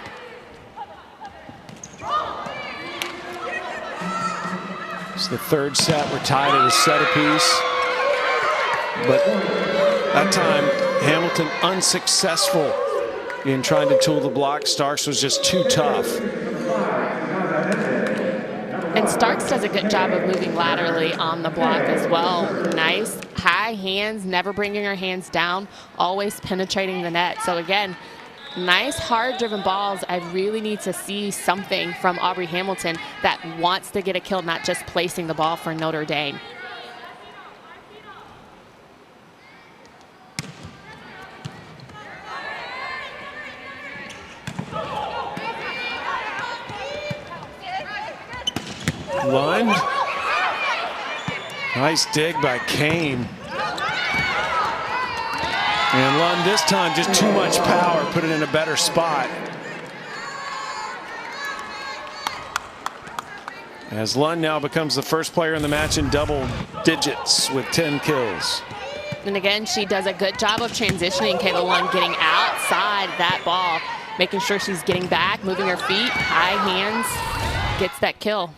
It's the third set. We're tied at a set apiece. But that time, Hamilton unsuccessful in trying to tool the block. Starks was just too tough. And Starks does a good job of moving laterally on the block as well. Nice high hands, never bringing her hands down, always penetrating the net. So again, nice hard driven balls. I really need to see something from Aubrey Hamilton that wants to get a kill, not just placing the ball for Notre Dame. Lund. Nice dig by Kane. And Lund this time just too much power, put it in a better spot. As Lund now becomes the first player in the match in double digits with 10 kills. And again, she does a good job of transitioning Kayla Lund, getting outside that ball, making sure she's getting back, moving her feet, high hands, gets that kill.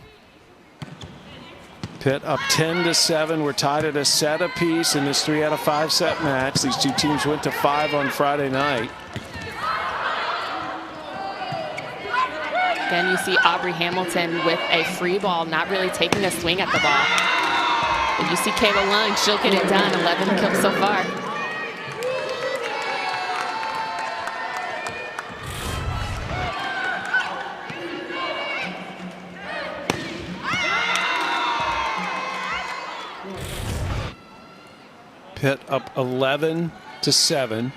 Pitt up 10-7. We're tied at a set apiece in this 3 out of 5 set match. These two teams went to 5 on Friday night. Again, you see Aubrey Hamilton with a free ball, not really taking a swing at the ball. But you see Kayla Lund, she'll get it done. 11 kills so far. Pitt up 11-7.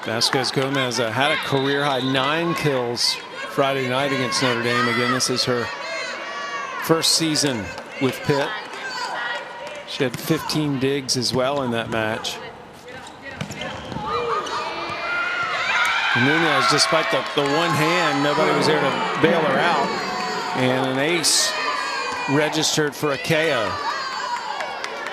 Vasquez Gomez had a career high 9 kills Friday night against Notre Dame. Again, this is her first season with Pitt. She had 15 digs as well in that match. And Nunez, despite the one hand, nobody was there to bail her out. And an ace registered for a KO.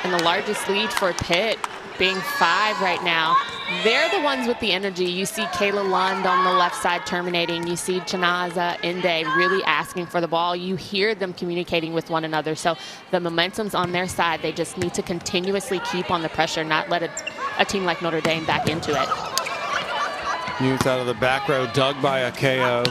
And the largest lead for Pitt being 5 right now. They're the ones with the energy. You see Kayla Lund on the left side terminating. You see Chinaza Inde really asking for the ball. You hear them communicating with one another. So the momentum's on their side. They just need to continuously keep on the pressure, not let a team like Notre Dame back into it. Youth out of the back row, dug by a KO.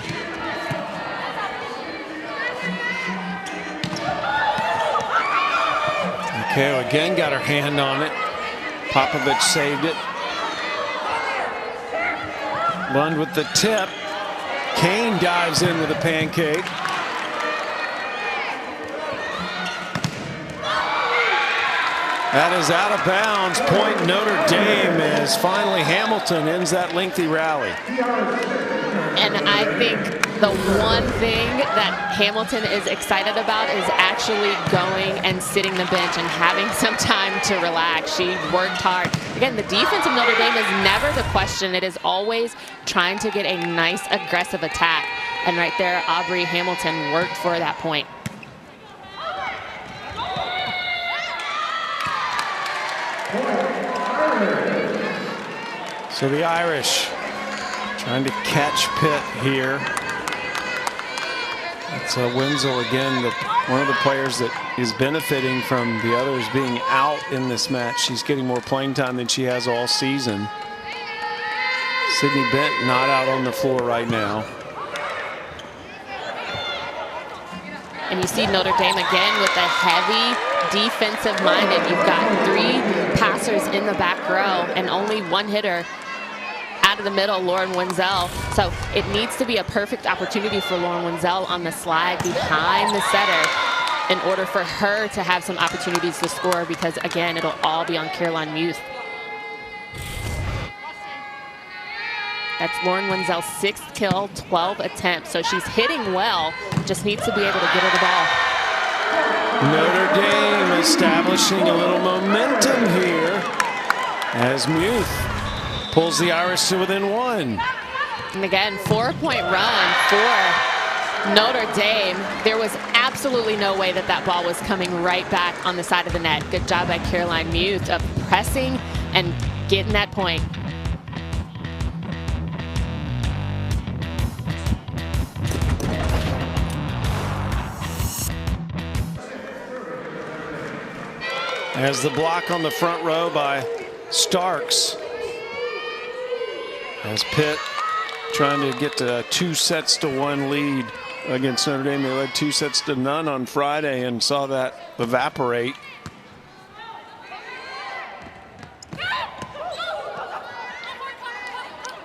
KO again got her hand on it. Popovich saved it. Lund with the tip. Kane dives in with a pancake. That is out of bounds. Point Notre Dame, as finally Hamilton ends that lengthy rally. And I think the one thing that Hamilton is excited about is actually going and sitting the bench and having some time to relax. She worked hard. Again, the defense of Notre Dame is never the question. It is always trying to get a nice aggressive attack. And right there, Aubrey Hamilton worked for that point. So the Irish trying to catch Pitt here. It's Wenzel again, one of the players that is benefiting from the others being out in this match. She's getting more playing time than she has all season. Sydney Bent not out on the floor right now. And you see Notre Dame again with a heavy defensive minded. You've got 3 passers in the back row and only 1 hitter out of the middle, Lauren Wenzel. So it needs to be a perfect opportunity for Lauren Wenzel on the slide behind the setter in order for her to have some opportunities to score, because again, it'll all be on Caroline Muth. That's Lauren Wenzel's 6th kill, 12 attempts. So she's hitting well, just needs to be able to get her the ball. Notre Dame establishing a little momentum here as Muth pulls the Irish to within 1. And again, 4-point run for Notre Dame. There was absolutely no way that that ball was coming right back on the side of the net. Good job by Caroline Muth of pressing and getting that point. As the block on the front row by Starks. As Pitt trying to get to 2-1 lead against Notre Dame. They led 2-0 on Friday and saw that evaporate.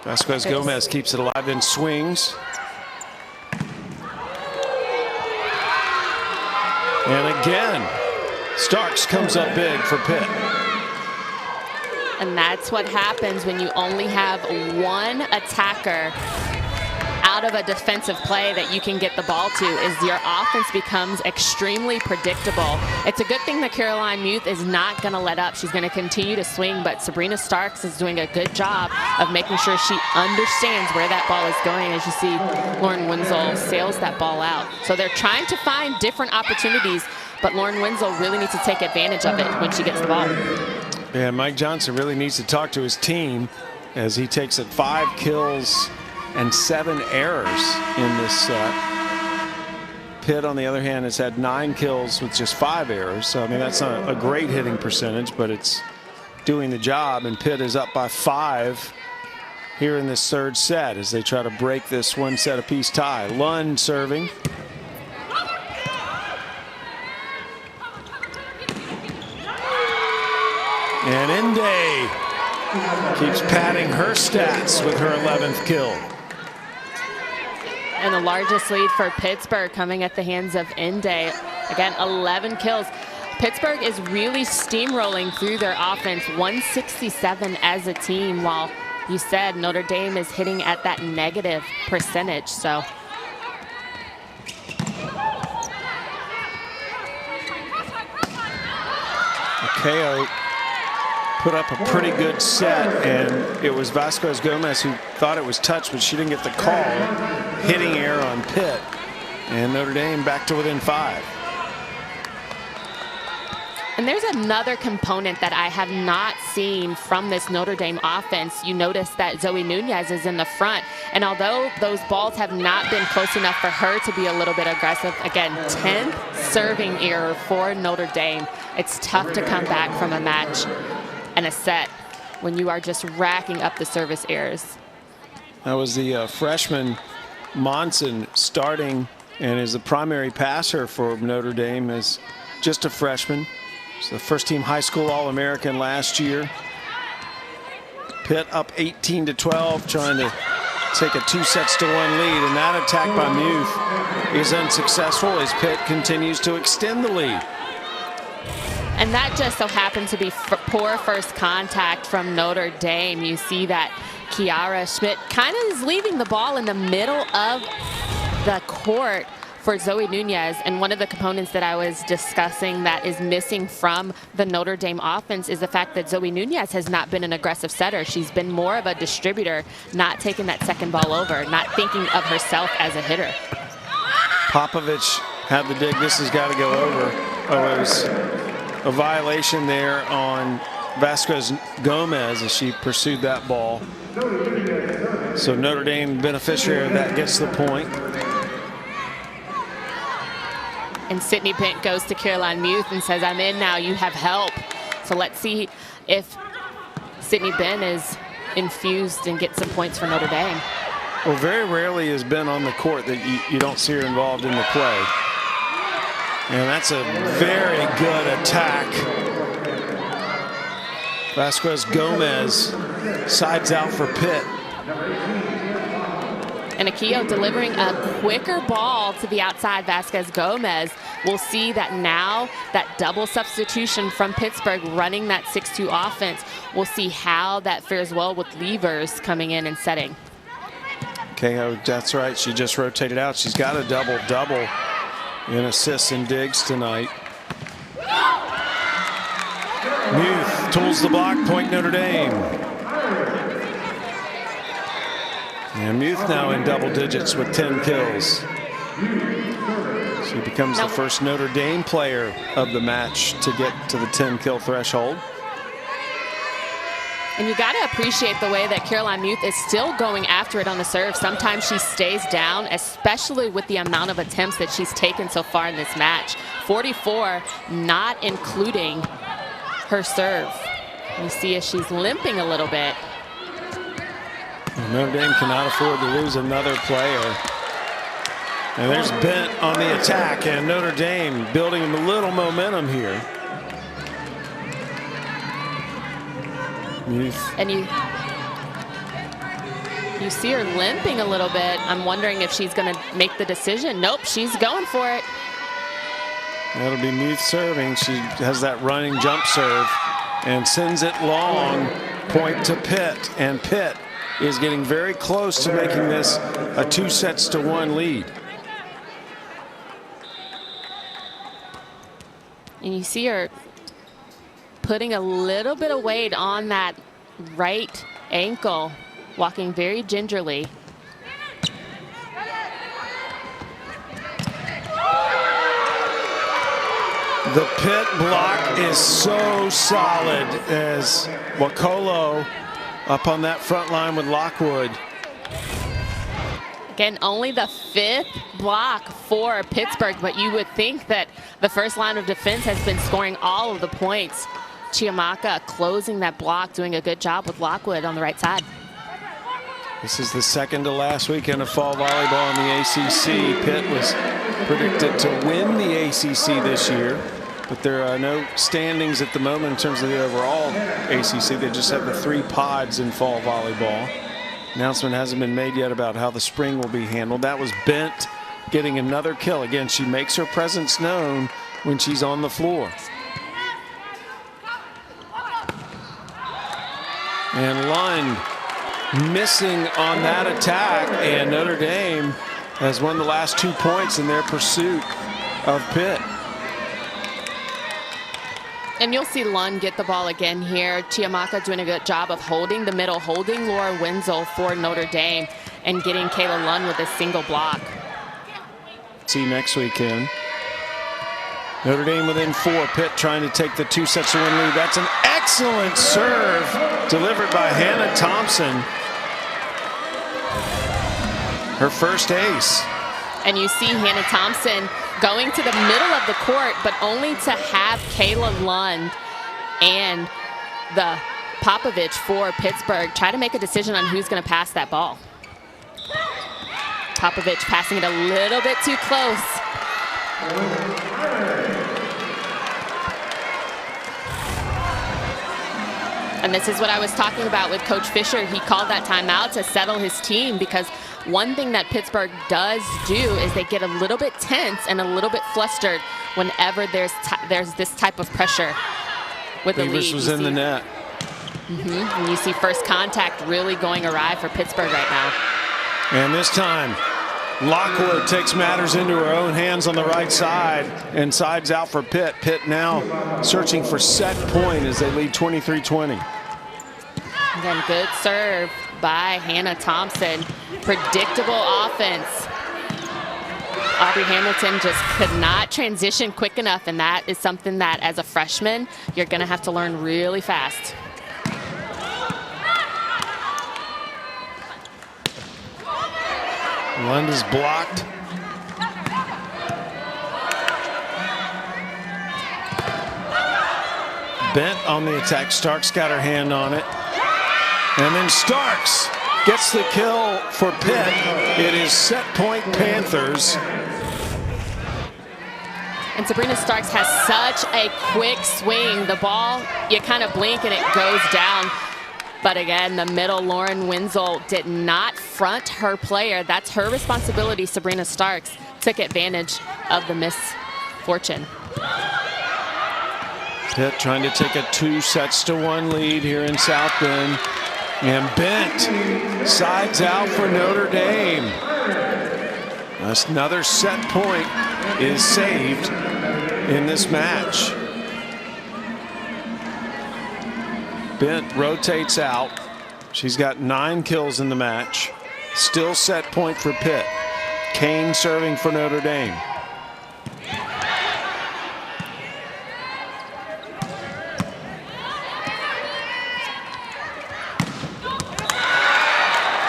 Vasquez Gomez keeps it alive, then swings. And again, Starks comes up big for Pitt. And that's what happens when you only have 1 attacker out of a defensive play that you can get the ball to, is your offense becomes extremely predictable. It's a good thing that Caroline Muth is not going to let up. She's going to continue to swing, but Sabrina Starks is doing a good job of making sure she understands where that ball is going. As you see, Lauren Wenzel sails that ball out. So they're trying to find different opportunities, but Lauren Wenzel really needs to take advantage of it when she gets the ball. Yeah, Mike Johnson really needs to talk to his team as he takes it 5 kills and 7 errors in this set. Pitt, on the other hand, has had 9 kills with just 5 errors. So, I mean, that's not a great hitting percentage, but it's doing the job. And Pitt is up by 5 here in this 3rd set as they try to break this 1 set apiece tie. Lund serving. And Inde keeps padding her stats with her 11th kill. And the largest lead for Pittsburgh coming at the hands of Inde. Again, 11 kills. Pittsburgh is really steamrolling through their offense, 167 as a team, while you said Notre Dame is hitting at that negative percentage. So KO put up a pretty good set, and it was Vasquez Gomez who thought it was touched, but she didn't get the call. Hitting error on Pitt, and Notre Dame back to within 5. And there's another component that I have not seen from this Notre Dame offense. You notice that Zoe Nunez is in the front, and although those balls have not been close enough for her to be a little bit aggressive, again, 10th serving error for Notre Dame. It's tough to come back from a match and a set when you are just racking up the service errors. That was the freshman Monson starting and is the primary passer for Notre Dame as just a freshman. She's the first-team high school All-American last year. Pitt up 18-12, trying to take a 2-1 lead, and that attack by Muth is unsuccessful as Pitt continues to extend the lead. And that just so happened to be poor first contact from Notre Dame. You see that Kiara Schmidt kind of is leaving the ball in the middle of the court for Zoe Nunez. And one of the components that I was discussing that is missing from the Notre Dame offense is the fact that Zoe Nunez has not been an aggressive setter. She's been more of a distributor, not taking that second ball over, not thinking of herself as a hitter. Popovich had the dig. This has got to go over. Oh, it was a violation there on Vasquez Gomez as she pursued that ball. So Notre Dame beneficiary of that gets the point. And Sydney Bent goes to Caroline Muth and says, I'm in now, you have help. So let's see if Sydney Bent is infused and gets some points for Notre Dame. Well, very rarely has been on the court that you don't see her involved in the play. And that's a very good attack. Vasquez Gomez sides out for Pitt. And Akio delivering a quicker ball to the outside Vasquez Gomez. We'll see that now that double substitution from Pittsburgh running that 6-2 offense. We'll see how that fares well with Levers coming in and setting. Okay, that's right. She just rotated out. She's got a double-double in assists and digs tonight. Muth tools the block, point Notre Dame. And Muth now in double digits with 10 kills. She becomes the first Notre Dame player of the match to get to the 10-kill threshold. And you got to appreciate the way that Caroline Muth is still going after it on the serve. Sometimes she stays down, especially with the amount of attempts that she's taken so far in this match. 44, not including her serve. You see as she's limping a little bit. Notre Dame cannot afford to lose another player. And there's Bent on the attack, and Notre Dame building a little momentum here. And you see her limping a little bit. I'm wondering if she's going to make the decision. Nope, she's going for it. That'll be Muth serving. She has that running jump serve and sends it long, point to Pitt. And Pitt is getting very close to making this a 2-1 lead. And you see her putting a little bit of weight on that right ankle, walking very gingerly. The Pitt block is so solid as Wakolo up on that front line with Lockwood. Again, only the 5th block for Pittsburgh, but you would think that the first line of defense has been scoring all of the points. Chiamaka closing that block, doing a good job with Lockwood on the right side. This is the second to last weekend of fall volleyball in the ACC. Pitt was predicted to win the ACC this year, but there are no standings at the moment in terms of the overall ACC. They just have the 3 pods in fall volleyball. Announcement hasn't been made yet about how the spring will be handled. That was Bent getting another kill. Again, she makes her presence known when she's on the floor. And Lund missing on that attack, and Notre Dame has won the last 2 points in their pursuit of Pitt. And you'll see Lund get the ball again here. Chiamaka doing a good job of holding the middle, holding Laura Wenzel for Notre Dame, and getting Kayla Lund with a single block. See next weekend. Notre Dame within 4. Pitt trying to take the 2-1 lead. That's an excellent serve delivered by Hannah Thompson. Her first ace. And you see Hannah Thompson going to the middle of the court, but only to have Kayla Lund and the Popovich for Pittsburgh try to make a decision on who's going to pass that ball. Popovich passing it a little bit too close. And this is what I was talking about with Coach Fisher. He called that timeout to settle his team, because one thing that Pittsburgh does do is they get a little bit tense and a little bit flustered whenever there's this type of pressure with the lead. This was in the net. And you see first contact really going awry for Pittsburgh right now. And this time, Lockwood takes matters into her own hands on the right side and sides out for Pitt. Pitt now searching for set point as they lead 23-20. Again, good serve by Hannah Thompson. Predictable offense. Aubrey Hamilton just could not transition quick enough, and that is something that as a freshman, you're gonna have to learn really fast. Lund is blocked. Bent on the attack. Starks got her hand on it. And then Starks gets the kill for Pitt. It is set point Panthers. And Sabrina Starks has such a quick swing. The ball, you kind of blink and it goes down. But again, the middle, Lauren Wenzel did not front her player. That's her responsibility. Sabrina Starks took advantage of the misfortune. Pitt trying to take a 2-1 lead here in South Bend. And Bent sides out for Notre Dame. Another set point is saved in this match. Bent rotates out. She's got 9 kills in the match. Still set point for Pitt. Kane serving for Notre Dame.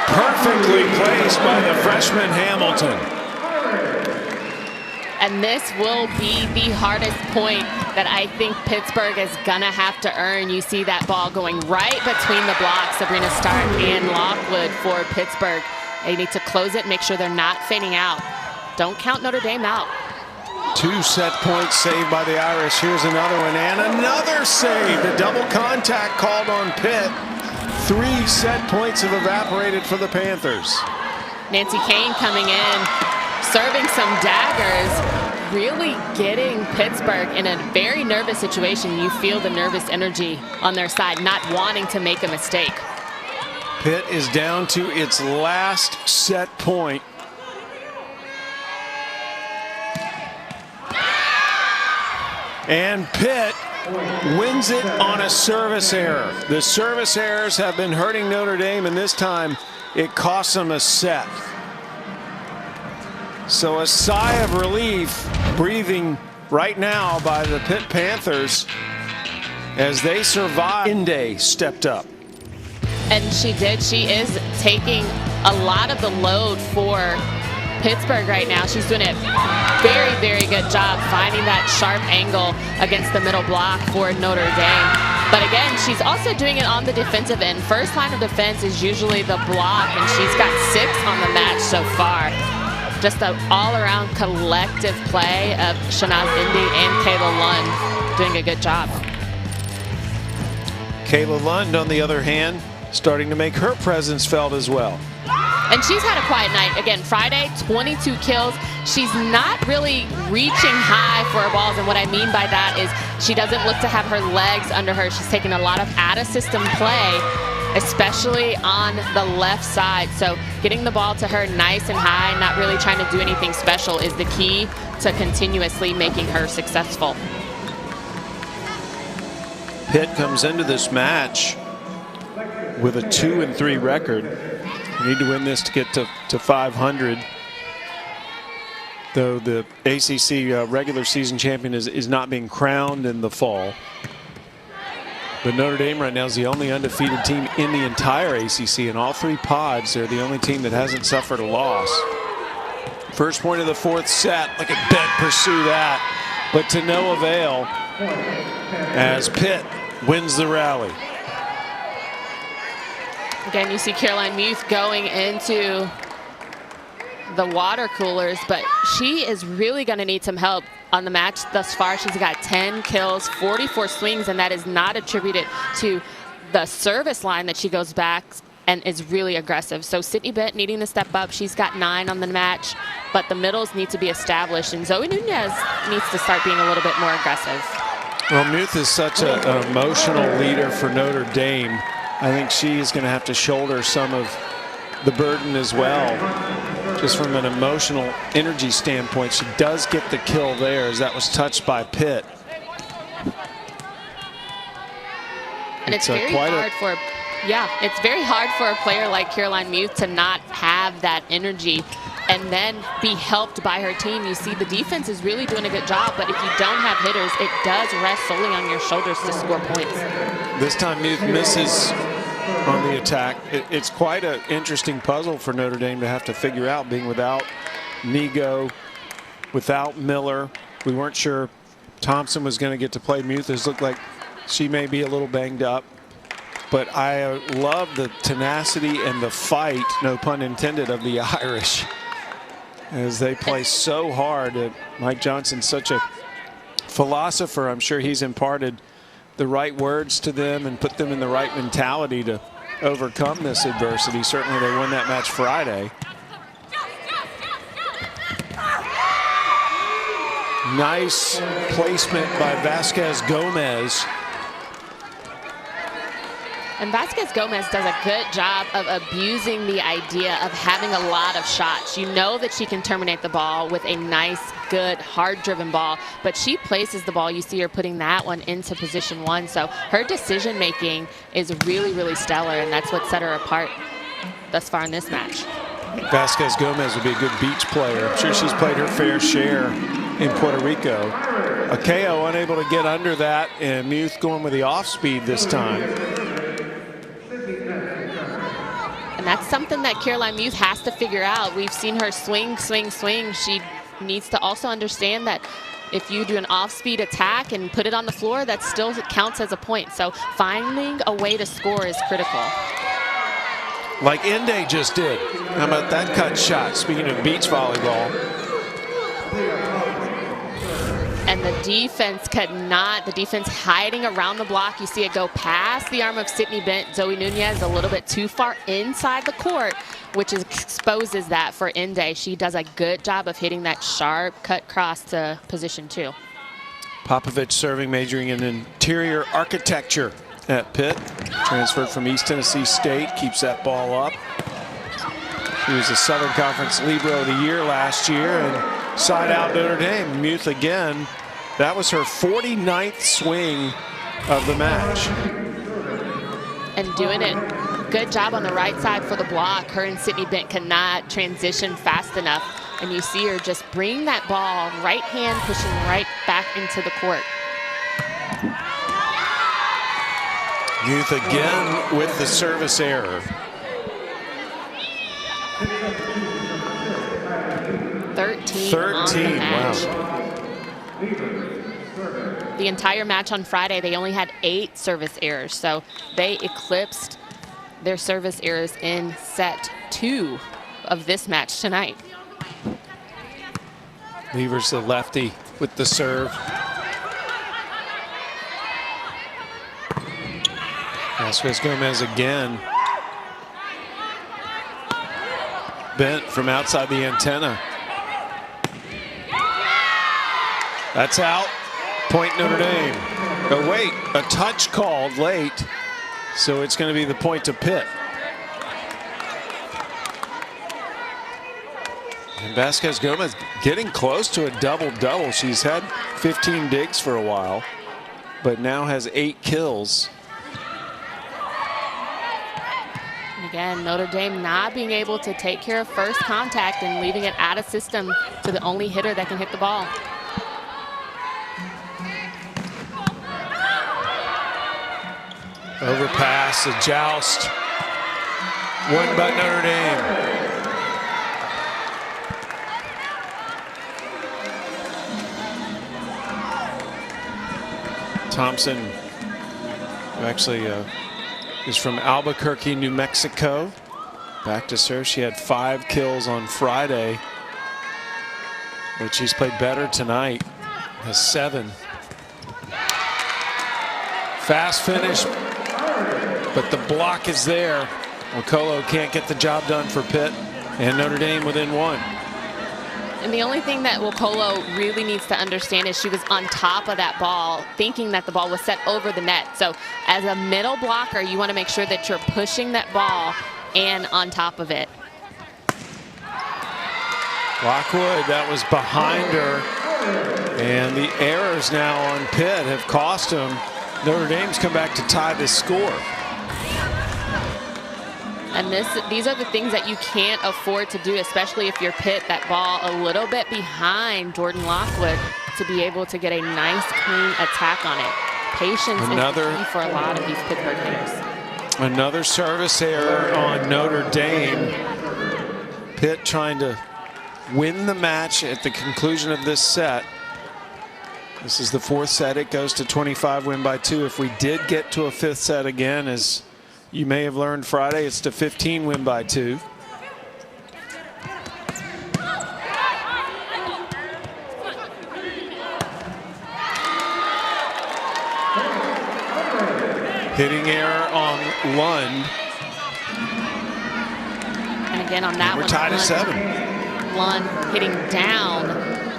Perfectly placed by the freshman Hamilton. And this will be the hardest point that I think Pittsburgh is gonna have to earn. You see that ball going right between the blocks, Sabrina Stark and Lockwood for Pittsburgh. They need to close it, make sure they're not fading out. Don't count Notre Dame out. 2 set points saved by the Irish. Here's another one and another save. The double contact called on Pitt. 3 set points have evaporated for the Panthers. Nancy Kane coming in, serving some daggers, really getting Pittsburgh in a very nervous situation. You feel the nervous energy on their side, not wanting to make a mistake. Pitt is down to its last set point. And Pitt wins it on a service error. The service errors have been hurting Notre Dame, and this time it costs them a set. So a sigh of relief breathing right now by the Pitt Panthers as they survive. Inde stepped up. And she did. She is taking a lot of the load for Pittsburgh right now. She's doing a very, very good job finding that sharp angle against the middle block for Notre Dame. But again, she's also doing it on the defensive end. First line of defense is usually the block, and she's got 6 on the match so far. Just an all-around collective play of Shanaz Inde and Kayla Lund doing a good job. Kayla Lund, on the other hand, starting to make her presence felt as well. And she's had a quiet night. Again, Friday, 22 kills. She's not really reaching high for her balls, and what I mean by that is she doesn't look to have her legs under her. She's taking a lot of out-of-system play, especially on the left side. So getting the ball to her nice and high, not really trying to do anything special, is the key to continuously making her successful. Pitt comes into this match with a 2-3 record. We need to win this to get to 500. Though the ACC regular season champion is not being crowned in the fall. But Notre Dame right now is the only undefeated team in the entire ACC. In all 3 pods, they're the only team that hasn't suffered a loss. First point of the 4th set. Look at Bent pursue that. But to no avail as Pitt wins the rally. Again, you see Caroline Muth going into the water coolers, but she is really going to need some help on the match thus far. She's got 10 kills, 44 swings, and that is not attributed to the service line that she goes back and is really aggressive. So Sydney Bent needing to step up. She's got 9 on the match, but the middles need to be established, and Zoe Nunez needs to start being a little bit more aggressive. Well, Muth is such an emotional leader for Notre Dame. I think she is going to have to shoulder some of the burden as well. Just from an emotional energy standpoint, she does get the kill there as that was touched by Pitt. And it's very hard for, it's very hard for a player like Caroline Muth to not have that energy and then be helped by her team. You see the defense is really doing a good job, but if you don't have hitters, it does rest solely on your shoulders to score points. This time Muth misses on the attack. It's quite an interesting puzzle for Notre Dame to have to figure out, being without Nigo, without Miller. We weren't sure Thompson was going to get to play. Muth has looked like she may be a little banged up. But I love the tenacity and the fight, no pun intended, of the Irish as they play so hard. Mike Johnson's such a philosopher. I'm sure he's imparted the right words to them and put them in the right mentality to overcome this adversity. Certainly they won that match Friday. Nice placement by Vasquez Gomez. And Vasquez Gomez does a good job of abusing the idea of having a lot of shots. You know that she can terminate the ball with a nice, good, hard-driven ball, but she places the ball. You see her putting that one into position one. So her decision-making is really, really stellar, and that's what set her apart thus far in this match. Vasquez Gomez would be a good beach player. I'm sure she's played her fair share in Puerto Rico. Akeo unable to get under that, and Muth going with the off-speed this time. And that's something that Caroline Muth has to figure out. We've seen her swing, swing, swing. She needs to also understand that if you do an off-speed attack and put it on the floor, that still counts as a point. So finding a way to score is critical. Like Inde just did. How about that cut shot? Speaking of beach volleyball. And the defense could not, the defense hiding around the block. You see it go past the arm of Sydney Bent. Zoe Nunez a little bit too far inside the court, which exposes that for Inde. She does a good job of hitting that sharp cut cross to position two. Popovich serving, majoring in interior architecture at Pitt. Transferred from East Tennessee State, keeps that ball up. She was the Southern Conference Libero of the Year last year, and side out Notre Dame. Muth again. That was her 49th swing of the match. And doing it, good job on the right side for the block. Her and Sydney Bent cannot transition fast enough. And you see her just bring that ball, right hand pushing right back into the court. Muth again with the service error. 13 wow. The entire match on Friday, they only had 8 service errors, so they eclipsed their service errors in set 2 of this match tonight. Lever's the lefty with the serve. Vasquez Gomez again. Bent from outside the antenna. That's out. Point Notre Dame. Oh wait, a touch called late. So it's going to be the point to Pitt. And Vasquez Gomez getting close to a double-double. She's had 15 digs for a while, but now has 8 kills. Again, Notre Dame not being able to take care of first contact and leaving it out of system to the only hitter that can hit the ball. Overpass, a joust. Won by Notre Dame. Thompson, who actually is from Albuquerque, New Mexico. Back to serve. She had 5 kills on Friday, but she's played better tonight. Has 7. Fast finish, but the block is there. Okolo can't get the job done for Pitt, and Notre Dame within 1. And the only thing that Okolo really needs to understand is she was on top of that ball, thinking that the ball was set over the net. So as a middle blocker, you want to make sure that you're pushing that ball and on top of it. Lockwood, that was behind her. And the errors now on Pitt have cost him. Notre Dame's come back to tie this score. And these are the things that you can't afford to do, especially if you're Pitt, that ball a little bit behind Jordan Lockwood, to be able to get a nice, clean attack on it. Patience is key for a lot of these Pittsburgh hitters. Another service error on Notre Dame. Pitt trying to win the match at the conclusion of this set. This is the fourth set. It goes to 25, win by 2. If we did get to a fifth set again, as you may have learned Friday, it's to 15, win by 2. Hitting error on Lund. And again on that one, we're tied at 7. Lund hitting down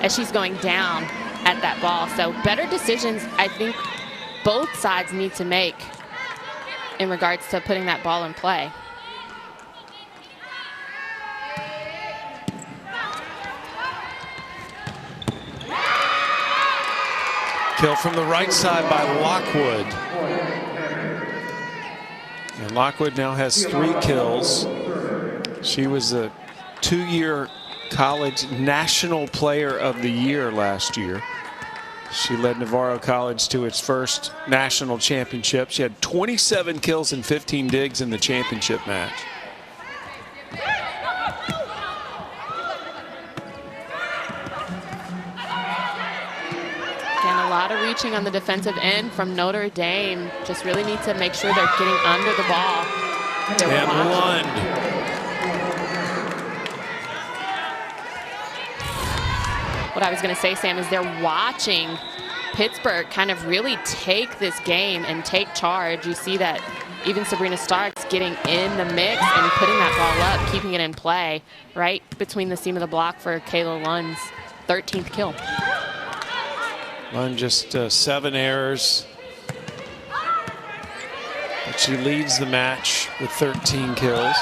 as she's going down at that ball. So better decisions, I think, both sides need to make in regards to putting that ball in play. Kill from the right side by Lockwood. And Lockwood now has 3 kills. She was a 2-year college national player of the year last year. She led Navarro College to its first national championship. She had 27 kills and 15 digs in the championship match. And a lot of reaching on the defensive end from Notre Dame. Just really need to make sure they're getting under the ball. And Lund. What I was going to say, Sam, is they're watching Pittsburgh kind of really take this game and take charge. You see that even Sabrina Starks getting in the mix and putting that ball up, keeping it in play right between the seam of the block for Kayla Lund's 13th kill. Lund just 7 errors. But she leads the match with 13 kills.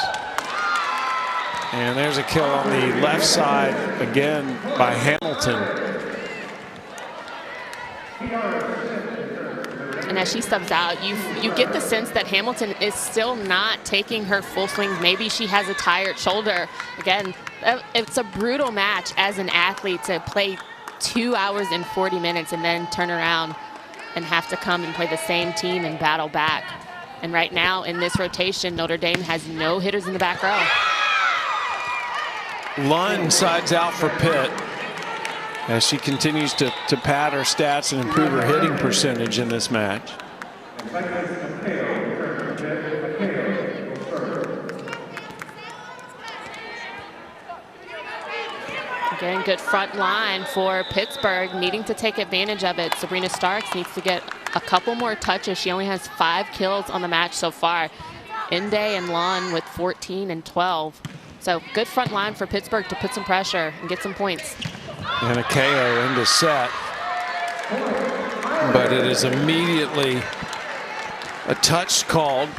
And there's a kill on the left side again by Hamilton. And as she subs out, you get the sense that Hamilton is still not taking her full swing. Maybe she has a tired shoulder. Again, it's a brutal match as an athlete to play 2 hours and 40 minutes and then turn around and have to come and play the same team and battle back. And right now in this rotation, Notre Dame has no hitters in the back row. Lund sides out for Pitt as she continues to pad her stats and improve her hitting percentage in this match. Again, good front line for Pittsburgh, needing to take advantage of it. Sabrina Starks needs to get a couple more touches. She only has 5 kills on the match so far. Inde and Lund with 14 and 12. So good front line for Pittsburgh to put some pressure and get some points. And a KO into set. But it is immediately a touch called.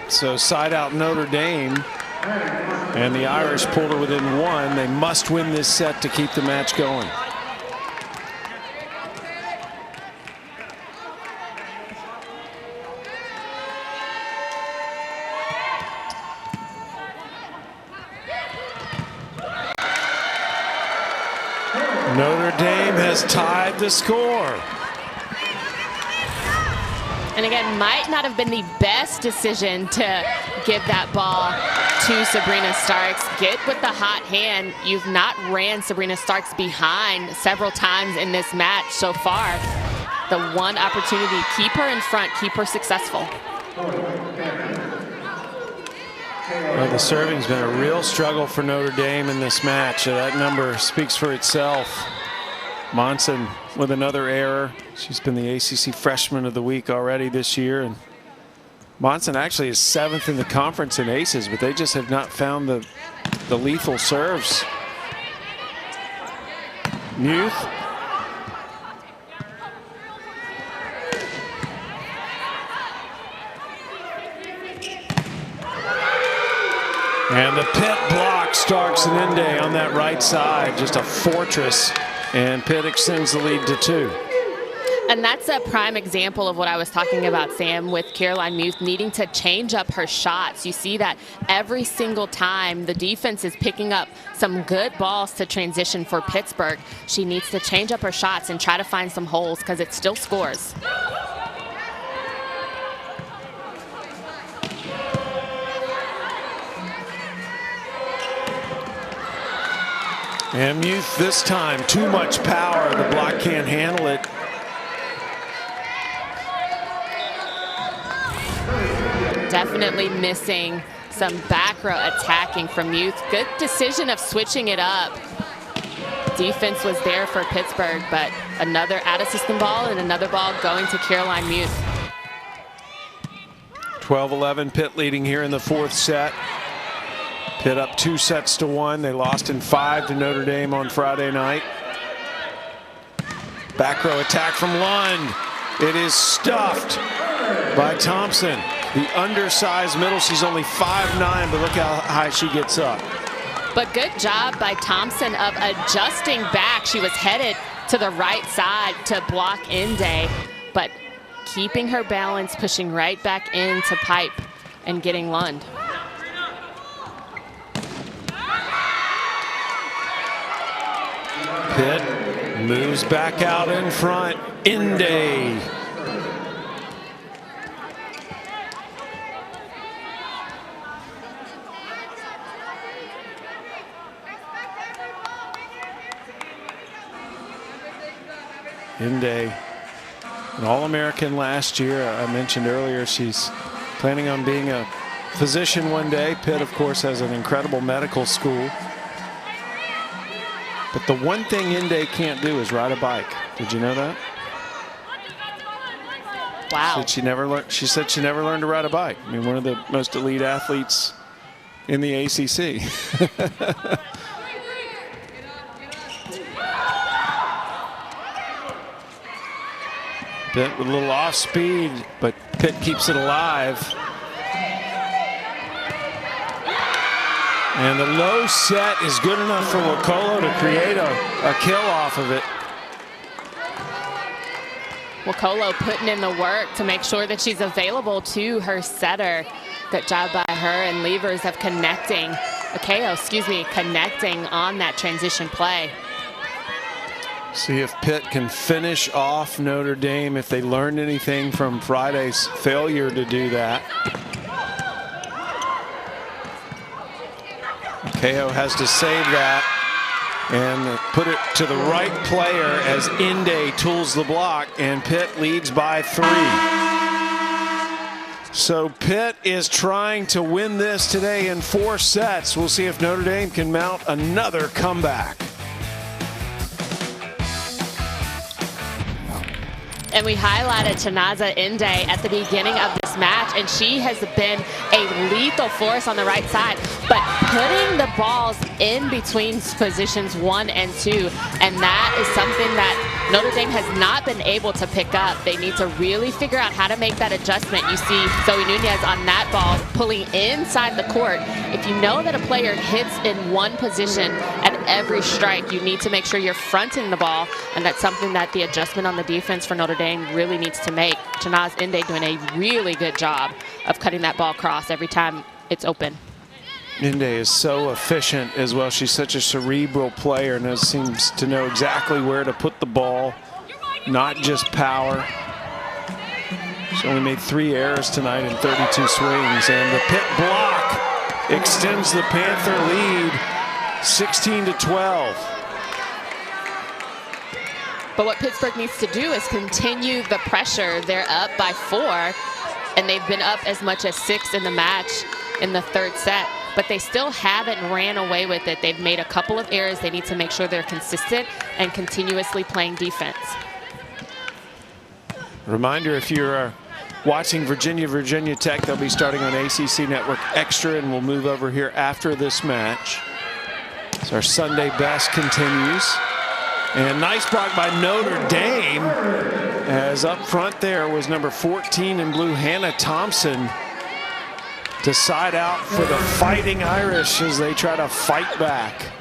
So side out Notre Dame. And the Irish pulled her within 1. They must win this set to keep the match going. Notre Dame has tied the score. And again, might not have been the best decision to give that ball to Sabrina Starks. Get with the hot hand. You've not ran Sabrina Starks behind several times in this match so far. The one opportunity, keep her in front, keep her successful. Well, the serving's been a real struggle for Notre Dame in this match. That number speaks for itself. Monson with another error. She's been the ACC Freshman of the Week already this year. And Monson actually is 7th in the conference in aces, but they just have not found the lethal serves. Muth. And the Pitt blocks Starks and Inde on that right side. Just a fortress. And Pitt extends the lead to 2. And that's a prime example of what I was talking about, Sam, with Caroline Muth needing to change up her shots. You see that every single time the defense is picking up some good balls to transition for Pittsburgh. She needs to change up her shots and try to find some holes because it still scores. And Muth this time, too much power. The block can't handle it. Definitely missing some back row attacking from Muth. Good decision of switching it up. Defense was there for Pittsburgh, but another out-of-system ball and another ball going to Caroline Muth. 12-11, Pitt leading here in the fourth set. Pitt up 2-1. They lost in 5 to Notre Dame on Friday night. Back row attack from Lund. It is stuffed by Thompson. The undersized middle. She's only 5'9", but look how high she gets up. But good job by Thompson of adjusting back. She was headed to the right side to block Inde, but keeping her balance, pushing right back into pipe and getting Lund. Pitt moves back out in front. Inde. Inde, an All-American last year. I mentioned earlier she's planning on being a physician one day. Pitt, of course, has an incredible medical school. But the one thing Inde can't do is ride a bike. Did you know that? Wow. She said she never learned to ride a bike. I mean, one of the most elite athletes in the ACC. Pitt with a little off speed, but Pitt keeps it alive. And the low set is good enough for Wakolo to create a kill off of it. Wakolo putting in the work to make sure that she's available to her setter. Good job by her and Levers of connecting. Connecting on that transition play. See if Pitt can finish off Notre Dame, if they learned anything from Friday's failure to do that. Kehoe has to save that and put it to the right player as Inde tools the block, and Pitt leads by 3. So Pitt is trying to win this today in 4 sets. We'll see if Notre Dame can mount another comeback. And we highlighted Chinaza Inde at the beginning of this match, and she has been a lethal force on the right side, but putting the balls in between positions 1 and 2, and that is something that Notre Dame has not been able to pick up. They need to really figure out how to make that adjustment. You see Zoe Nunez on that ball pulling inside the court. If you know that a player hits in one position at every strike, you need to make sure you're fronting the ball, and that's something that the adjustment on the defense for Notre Dame really needs to make. Chinaza Inde doing a really good job of cutting that ball across every time it's open. Inde is so efficient as well. She's such a cerebral player and seems to know exactly where to put the ball, not just power. She only made 3 errors tonight in 32 swings, and the Pitt block extends the Panther lead 16-12. But what Pittsburgh needs to do is continue the pressure. They're up by 4, and they've been up as much as 6 in the match in the 3rd set. But they still haven't ran away with it. They've made a couple of errors. They need to make sure they're consistent and continuously playing defense. Reminder, if you're watching Virginia Tech, they'll be starting on ACC Network Extra, and we'll move over here after this match. So our Sunday best continues. And nice block by Notre Dame, as up front there was number 14 in blue, Hannah Thompson, to side out for the Fighting Irish as they try to fight back.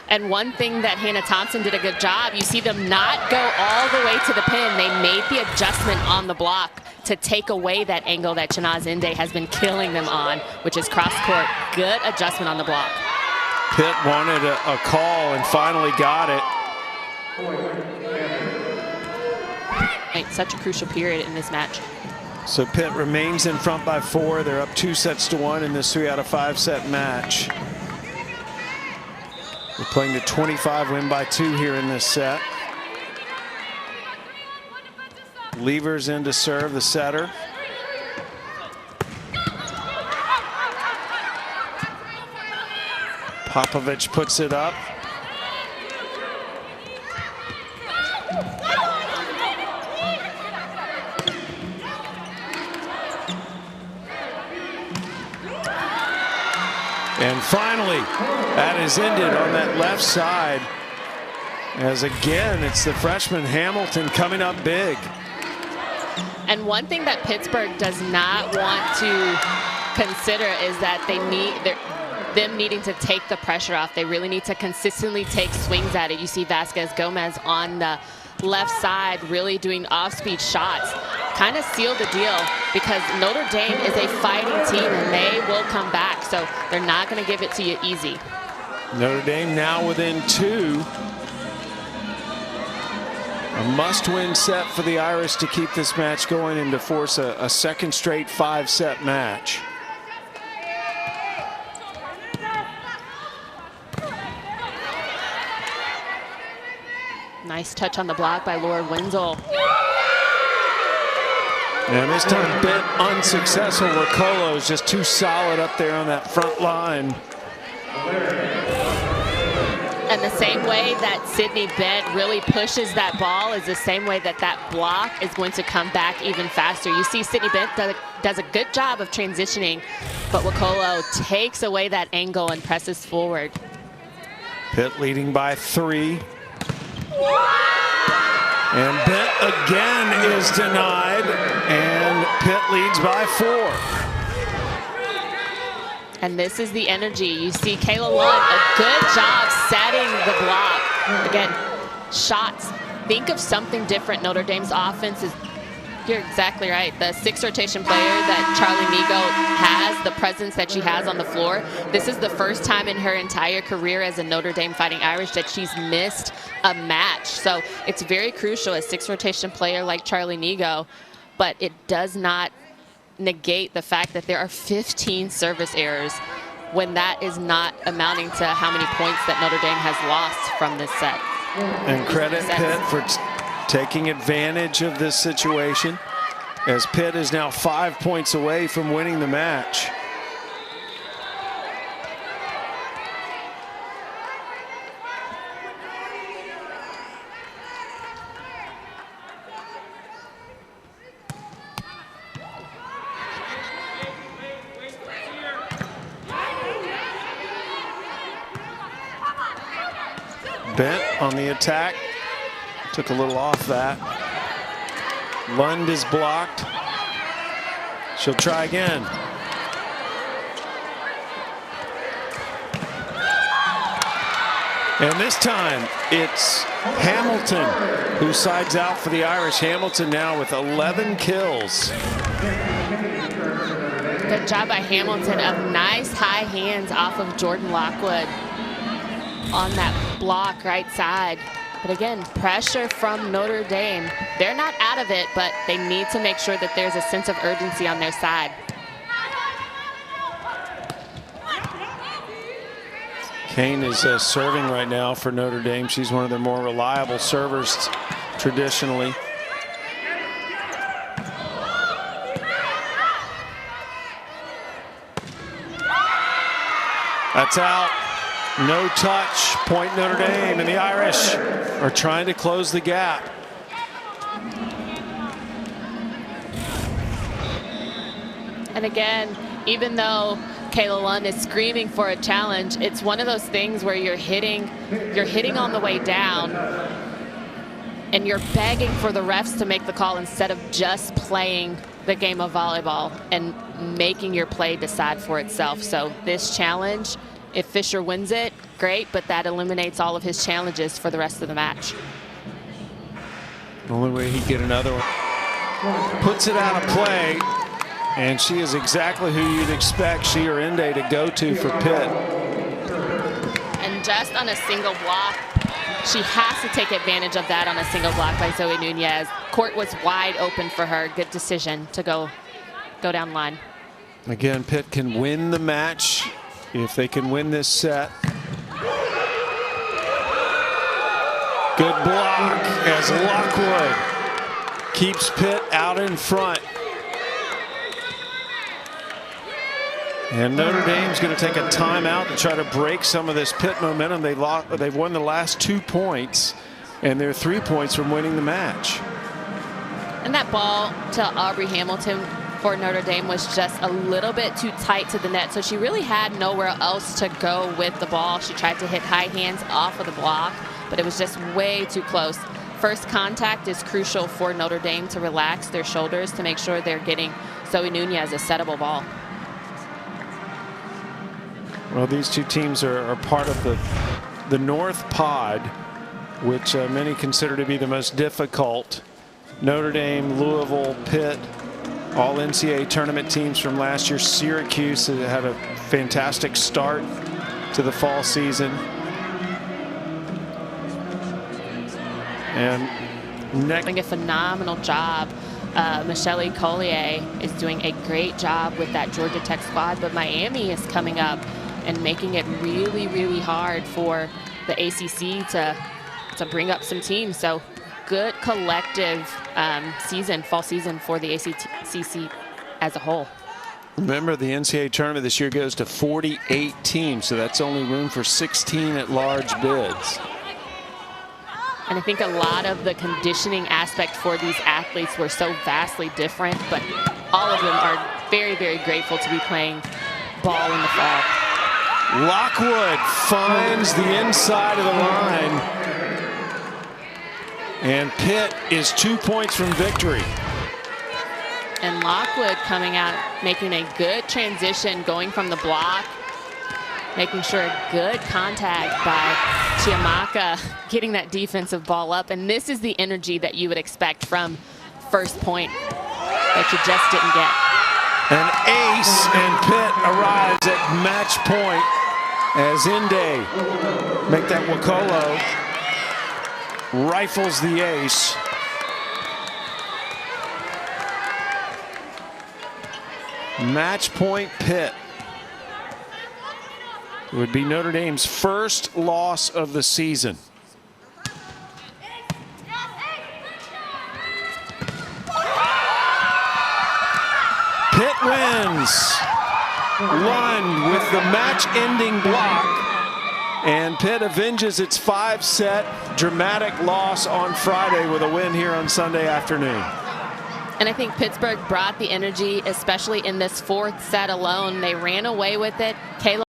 And one thing that Hannah Thompson did a good job, you see them not go all the way to the pin. They made the adjustment on the block to take away that angle that Chinaza Inde has been killing them on, which is cross court. Good adjustment on the block. Pitt wanted a call and finally got it. Such a crucial period in this match. So Pitt remains in front by 4. They're up 2-1 in this 3 out of 5 set match. We're playing the 25 win by 2 here in this set. Levers in to serve the setter. Popovich puts it up. And finally, that is ended on that left side. As again, it's the freshman Hamilton coming up big. And one thing that Pittsburgh does not want to consider is that them needing to take the pressure off. They really need to consistently take swings at it. You see Vasquez Gomez on the left side really doing off-speed shots. Kind of seal the deal because Notre Dame is a fighting team and they will come back. So they're not going to give it to you easy. Notre Dame now within 2. A must-win set for the Irish to keep this match going and to force a second straight 5-set match. Nice touch on the block by Lord Wenzel. And this time bit unsuccessful. Ricolo is just too solid up there on that front line. And the same way that Sydney Bent really pushes that ball is the same way that that block is going to come back even faster. You see Sydney Bent does a good job of transitioning, but Ricolo takes away that angle and presses forward. Pitt leading by 3. And Bent again is denied, and Pitt leads by 4. And this is the energy. You see Kayla Lund, a good job setting the block. Again, shots. Think of something different. Notre Dame's offense is, you're exactly right. The 6 rotation player that Charlie Nigo has, the presence that she has on the floor, this is the first time in her entire career as a Notre Dame Fighting Irish that she's missed a match. So it's very crucial, a 6 rotation player like Charlie Nigo, but it does not negate the fact that there are 15 service errors when that is not amounting to how many points that Notre Dame has lost from this set. And credit Pitt for taking advantage of this situation, as Pitt is now 5 points away from winning the match. Bent on the attack, took a little off that. Lund is blocked. She'll try again. And this time it's Hamilton who sides out for the Irish. Hamilton now with 11 kills. Good job by Hamilton of nice high hands off of Jordan Lockwood on that block right side. But again, pressure from Notre Dame. They're not out of it, but they need to make sure that there's a sense of urgency on their side. Kane is serving right now for Notre Dame. She's one of their more reliable servers traditionally. That's out. No touch. Point Notre Dame, and the Irish are trying to close the gap. And again, even though Kayla Lund is screaming for a challenge, it's one of those things where you're hitting on the way down and you're begging for the refs to make the call instead of just playing the game of volleyball and making your play decide for itself. So this challenge If Fisher wins it, great, but that eliminates all of his challenges for the rest of the match. The only way he'd get another one. Puts it out of play, and she is exactly who you'd expect she or Inde to go to for Pitt. And just on a single block, she has to take advantage of that on a single block by Zoe Nunez. Court was wide open for her. Good decision to go down line. Again, Pitt can win the match if they can win this set. Good block as Lockwood keeps Pitt out in front. And Notre Dame's going to take a timeout to try to break some of this Pitt momentum. They've won the last 2 points, and they're 3 points from winning the match. And that ball to Aubrey Hamilton for Notre Dame was just a little bit too tight to the net, so she really had nowhere else to go with the ball. She tried to hit high hands off of the block, but it was just way too close. First contact is crucial for Notre Dame to relax their shoulders to make sure they're getting Zoe Nunez a settable ball. Well, these two teams are part of the North Pod, which many consider to be the most difficult. Notre Dame, Louisville, Pitt, all NCAA tournament teams from last year. Syracuse had a fantastic start to the fall season. And doing a phenomenal job. Michelle Collier is doing a great job with that Georgia Tech squad, but Miami is coming up and making it really, really hard for the ACC to bring up some teams. So good collective fall season for the ACC as a whole. Remember, the NCAA tournament this year goes to 48 teams, so that's only room for 16 at-large bids. And I think a lot of the conditioning aspect for these athletes were so vastly different, but all of them are very, very grateful to be playing ball in the fall. Lockwood finds the inside of the line. And Pitt is 2 points from victory. And Lockwood coming out, making a good transition, going from the block, making sure good contact by Chiamaka, getting that defensive ball up. And this is the energy that you would expect from first point that you just didn't get. An ace, and Pitt arrives at match point as Inde make that Wakolo, rifles the ace. Match point Pitt. It would be Notre Dame's first loss of the season. Pitt wins. Won with the match-ending block. And Pitt avenges its 5-set dramatic loss on Friday with a win here on Sunday afternoon. And I think Pittsburgh brought the energy, especially in this fourth set alone. They ran away with it. Kayla